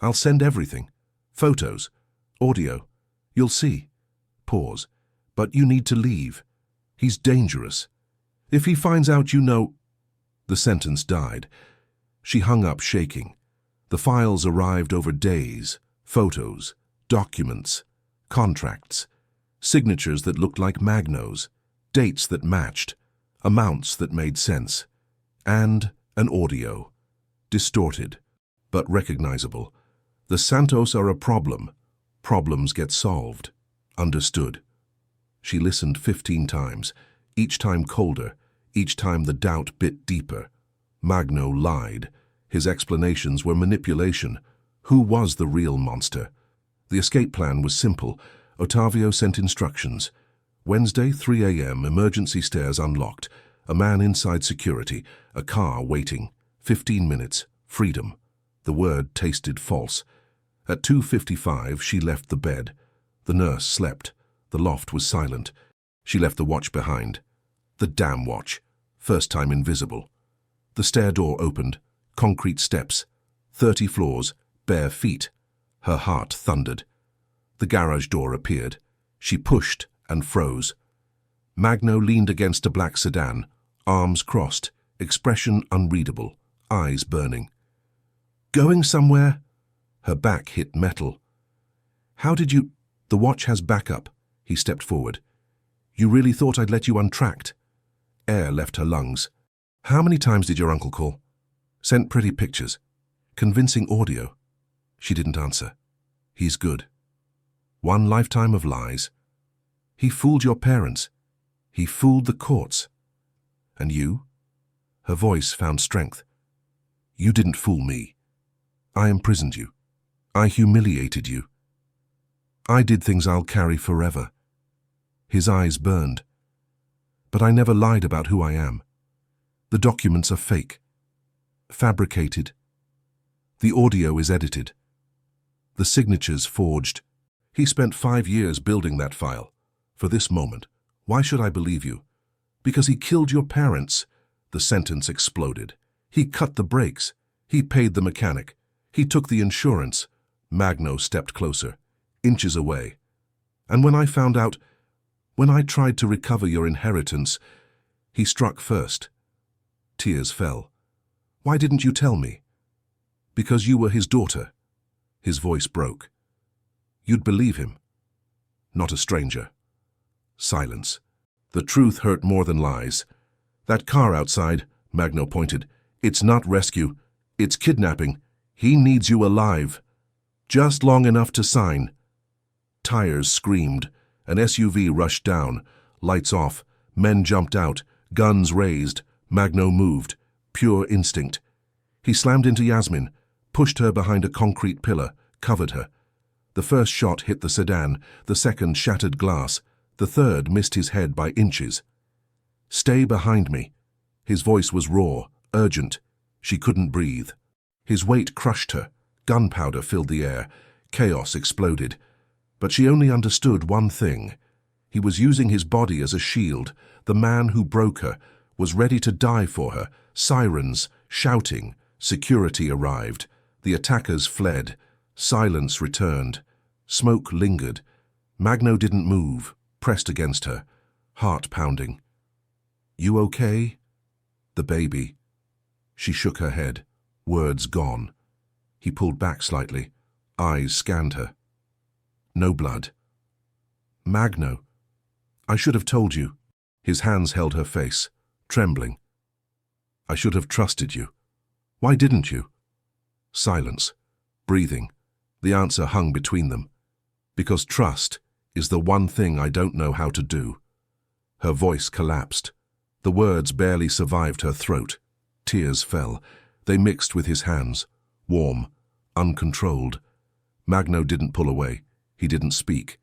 I'll send everything. Photos, audio. You'll see. Pause. But you need to leave. He's dangerous. If he finds out you know... The sentence died. She hung up, shaking. The files arrived over days. Photos, documents, contracts, signatures that looked like Magno's, dates that matched, amounts that made sense, and an audio. Distorted, but recognizable. The Santos are a problem. Problems get solved. Understood. She listened 15 times, each time colder, each time the doubt bit deeper. Magno lied. His explanations were manipulation. Who was the real monster? The escape plan was simple. Ottavio sent instructions. Wednesday, 3 a.m., emergency stairs unlocked. A man inside security. A car waiting. 15 minutes. Freedom. The word tasted false. At 2:55, she left the bed. The nurse slept. The loft was silent. She left the watch behind. The damn watch. First time invisible. The stair door opened. Concrete steps. 30 floors. Bare feet. Her heart thundered. The garage door appeared. She pushed and froze. Magno leaned against a black sedan, arms crossed, expression unreadable, eyes burning. Going somewhere? Her back hit metal. How did you... The watch has backup. He stepped forward. You really thought I'd let you untracked? Air left her lungs. How many times did your uncle call? Sent pretty pictures. Convincing audio. She didn't answer. He's good. One lifetime of lies. He fooled your parents. He fooled the courts. And you? Her voice found strength. You didn't fool me. I imprisoned you. I humiliated you. I did things I'll carry forever. His eyes burned. But I never lied about who I am. The documents are fake. Fabricated. The audio is edited. The signatures forged. He spent 5 years building that file. For this moment. Why should I believe you? Because he killed your parents. The sentence exploded. He cut the brakes. He paid the mechanic. He took the insurance. Magno stepped closer, inches away. And when I found out, when I tried to recover your inheritance, he struck first. Tears fell. Why didn't you tell me? Because you were his daughter. His voice broke. You'd believe him. Not a stranger. Silence. The truth hurt more than lies. That car outside, Magno pointed. It's not rescue. It's kidnapping. He needs you alive. Just long enough to sign. Tires screamed. An SUV rushed down. Lights off. Men jumped out. Guns raised. Magno moved. Pure instinct. He slammed into Yasmin, pushed her behind a concrete pillar, covered her. The first shot hit the sedan, the second shattered glass, the third missed his head by inches. Stay behind me. His voice was raw, urgent. She couldn't breathe. His weight crushed her. Gunpowder filled the air. Chaos exploded. But she only understood one thing. He was using his body as a shield. The man who broke her was ready to die for her. Sirens, shouting. Security arrived. The attackers fled. Silence returned. Smoke lingered. Magno didn't move, pressed against her, heart pounding. You okay? The baby. She shook her head, words gone. He pulled back slightly, eyes scanned her. No blood. Magno. I should have told you. His hands held her face, trembling. I should have trusted you. Why didn't you? Silence, breathing. The answer hung between them. Because trust is the one thing I don't know how to do. Her voice collapsed. The words barely survived her throat. Tears fell. They mixed with his hands, warm, uncontrolled. Magno didn't pull away. He didn't speak.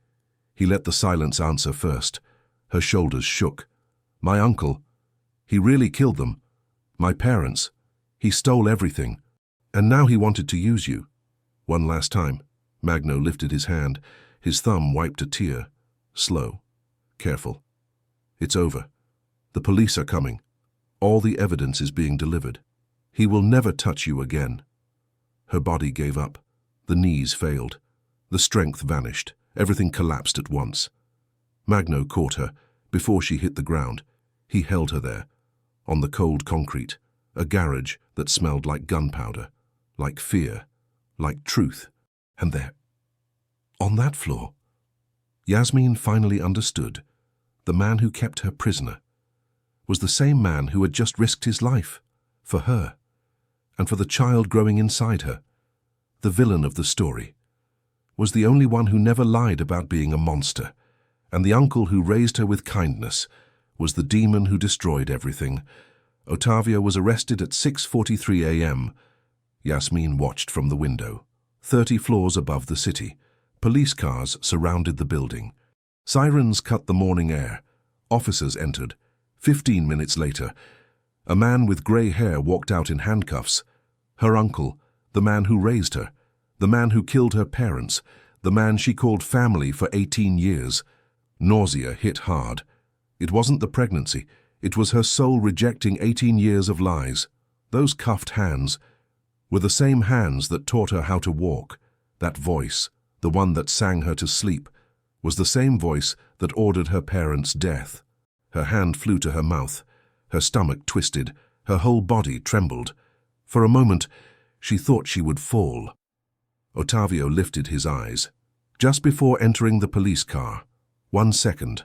He let the silence answer first. Her shoulders shook. My uncle. He really killed them. My parents. He stole everything. And now he wanted to use you. One last time. Magno lifted his hand. His thumb wiped a tear. Slow. Careful. It's over. The police are coming. All the evidence is being delivered. He will never touch you again. Her body gave up. The knees failed. The strength vanished. Everything collapsed at once. Magno caught her. Before she hit the ground, he held her there, on the cold concrete, a garage that smelled like gunpowder, like fear, like truth. And there, on that floor, Yasmin finally understood. The man who kept her prisoner was the same man who had just risked his life for her and for the child growing inside her. The villain of the story was the only one who never lied about being a monster, and the uncle who raised her with kindness was the demon who destroyed everything. Ottavio was arrested at 6:43 a.m. Yasmin watched from the window. 30 floors above the city. Police cars surrounded the building. Sirens cut the morning air. Officers entered. 15 minutes later, a man with grey hair walked out in handcuffs. Her uncle, the man who raised her, the man who killed her parents, the man she called family for 18 years. Nausea hit hard. It wasn't the pregnancy. It was her soul rejecting 18 years of lies. Those cuffed hands were the same hands that taught her how to walk. That voice, the one that sang her to sleep, was the same voice that ordered her parents' death. Her hand flew to her mouth. Her stomach twisted. Her whole body trembled. For a moment, she thought she would fall. Ottavio lifted his eyes. Just before entering the police car, 1 second,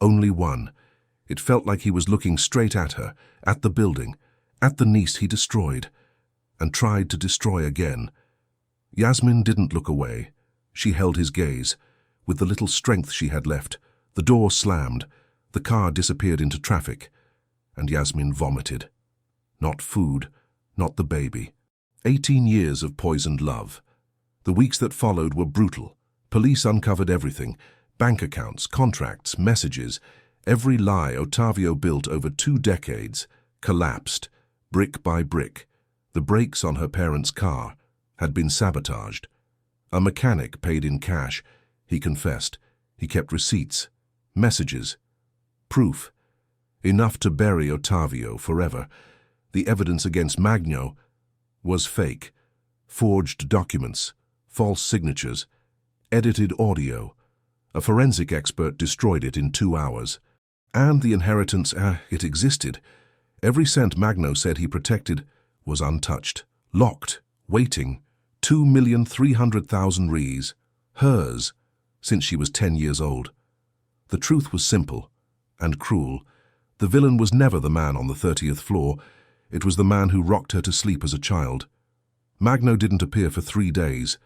only one, it felt like he was looking straight at her, at the building, at the niece he destroyed, and tried to destroy again. Yasmin didn't look away. She held his gaze. With the little strength she had left, the door slammed, the car disappeared into traffic, and Yasmin vomited. Not food, not the baby. 18 years of poisoned love. The weeks that followed were brutal. Police uncovered everything. Bank accounts, contracts, messages. Every lie Ottavio built over 2 decades collapsed, brick by brick. The brakes on her parents' car had been sabotaged. A mechanic paid in cash. He confessed. He kept receipts, messages, proof. Enough to bury Ottavio forever. The evidence against Magno was fake. Forged documents, false signatures, edited audio. A forensic expert destroyed it in 2 hours. And the inheritance, it existed. Every cent Magno said he protected was untouched, locked, waiting. 2,300,000 rees. Hers, since she was 10 years old. The truth was simple and cruel. The villain was never the man on the 30th floor. It was the man who rocked her to sleep as a child. Magno didn't appear for 3 days.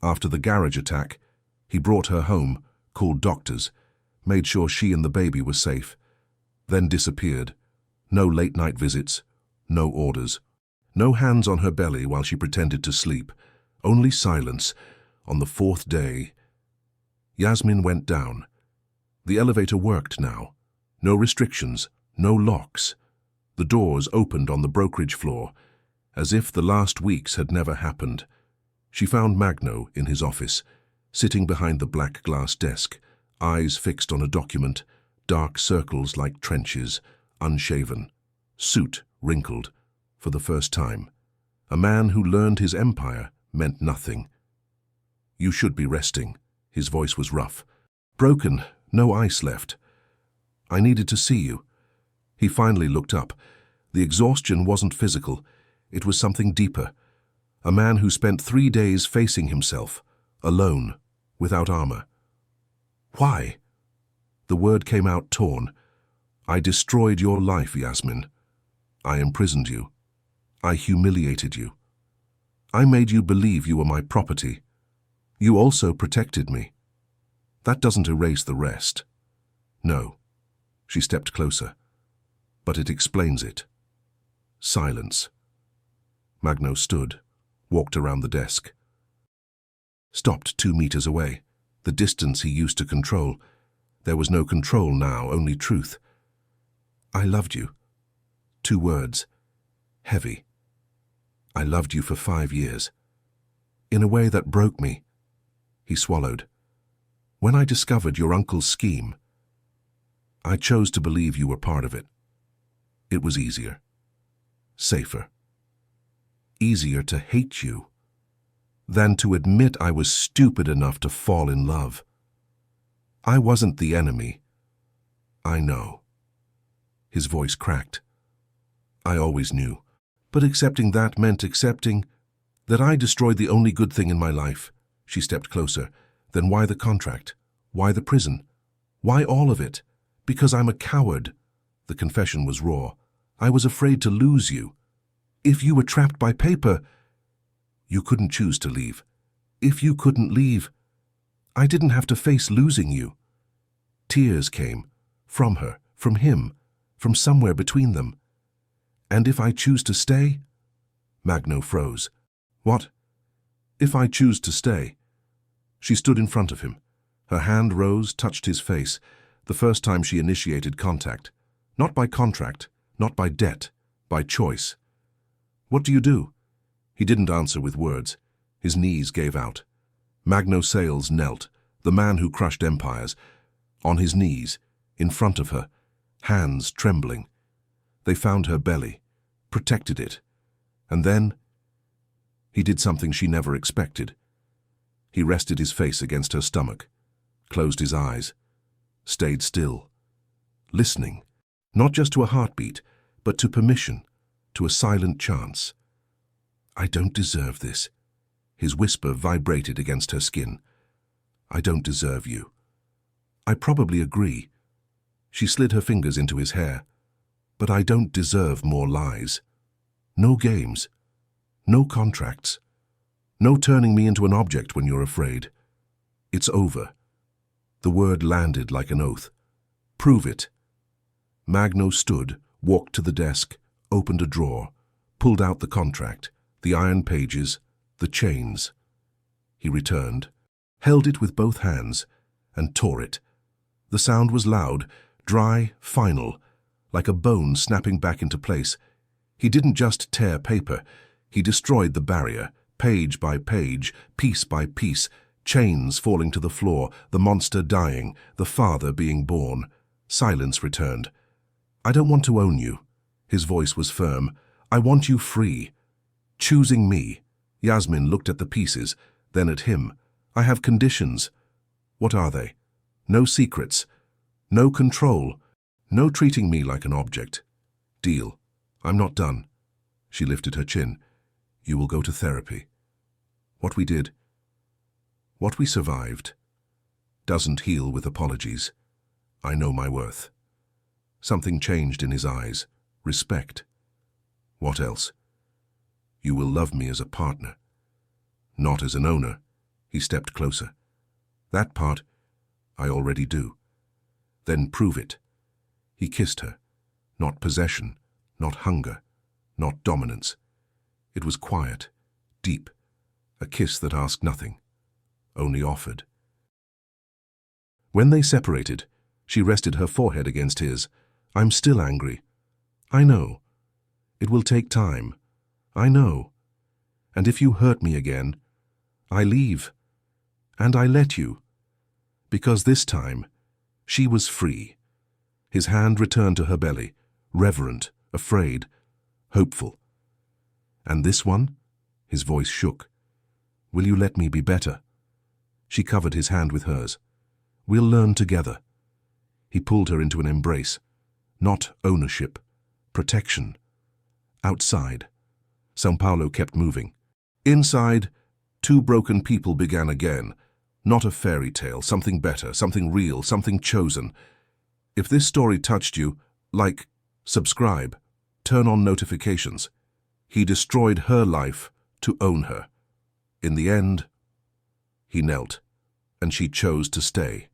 After the garage attack, he brought her home, called doctors, made sure she and the baby were safe, then disappeared. No late-night visits, no orders. No hands on her belly while she pretended to sleep. Only silence. On the 4th day, Yasmin went down. The elevator worked now. No restrictions, no locks. The doors opened on the brokerage floor, as if the last weeks had never happened. She found Magno in his office, sitting behind the black glass desk, eyes fixed on a document, dark circles like trenches, unshaven, suit wrinkled, for the first time. A man who learned his empire meant nothing. "You should be resting." His voice was rough. "Broken, no ice left. I needed to see you." He finally looked up. The exhaustion wasn't physical. It was something deeper. A man who spent 3 days facing himself, alone, without armor. "Why?" The word came out torn. "I destroyed your life, Yasmin. I imprisoned you. I humiliated you. I made you believe you were my property. You also protected me. That doesn't erase the rest." "No." She stepped closer. "But it explains it." Silence. Magno stood, walked around the desk. Stopped 2 meters away, the distance he used to control. There was no control now, only truth. "I loved you." 2 words. Heavy. "I loved you for 5 years. In a way that broke me." He swallowed. "When I discovered your uncle's scheme, I chose to believe you were part of it. It was easier. Safer. Easier to hate you than to admit I was stupid enough to fall in love. I wasn't the enemy. I know." His voice cracked. "I always knew. But accepting that meant accepting that I destroyed the only good thing in my life." She stepped closer. "Then why the contract? Why the prison? Why all of it? Because I'm a coward." The confession was raw. "I was afraid to lose you. If you were trapped by paper, you couldn't choose to leave. If you couldn't leave, I didn't have to face losing you." Tears came, from her, from him, from somewhere between them. "And if I choose to stay?" Magno froze. "What? If I choose to stay?" She stood in front of him. Her hand rose, touched his face, the first time she initiated contact. Not by contract, not by debt, by choice. "What do you do?" He didn't answer with words. His knees gave out. Magno Sales knelt, the man who crushed empires, on his knees, in front of her, hands trembling. They found her belly, protected it, and then he did something she never expected. He rested his face against her stomach, closed his eyes, stayed still, listening, not just to a heartbeat, but to permission, to a silent chance. "I don't deserve this." His whisper vibrated against her skin. "I don't deserve you." "I probably agree." She slid her fingers into his hair. "But I don't deserve more lies. No games. No contracts. No turning me into an object when you're afraid. It's over." The word landed like an oath. "Prove it." Magno stood, walked to the desk, opened a drawer, pulled out the contract, the iron pages, the chains. He returned, held it with both hands, and tore it. The sound was loud, dry, final, like a bone snapping back into place. He didn't just tear paper. He destroyed the barrier, page by page, piece by piece, chains falling to the floor, the monster dying, the father being born. Silence returned. "I don't want to own you." His voice was firm. "I want you free. Choosing me." Yasmin looked at the pieces, then at him. "I have conditions." "What are they?" "No secrets. No control. No treating me like an object." "Deal. I'm not done." She lifted her chin. "You will go to therapy. What we did, what we survived, doesn't heal with apologies. I know my worth. Something changed in his eyes. Respect. What else? You will love me as a partner, not as an owner. He stepped closer. That part, I already do. Then prove it. He kissed her. Not possession, not hunger, not dominance. It was quiet, deep, a kiss that asked nothing, only offered. When they separated, she rested her forehead against his. I'm still angry. I know. It will take time. I know. And if you hurt me again, I leave. And I let you. Because this time, she was free. His hand returned to her belly, reverent, afraid, hopeful. And this one? His voice shook. Will you let me be better? She covered his hand with hers. We'll learn together. He pulled her into an embrace. Not ownership, protection. Outside, São Paulo kept moving. Inside, two broken people began again. Not a fairy tale, something better, something real, something chosen. If this story touched you, like, subscribe, turn on notifications. He destroyed her life to own her. In the end, he knelt, and she chose to stay.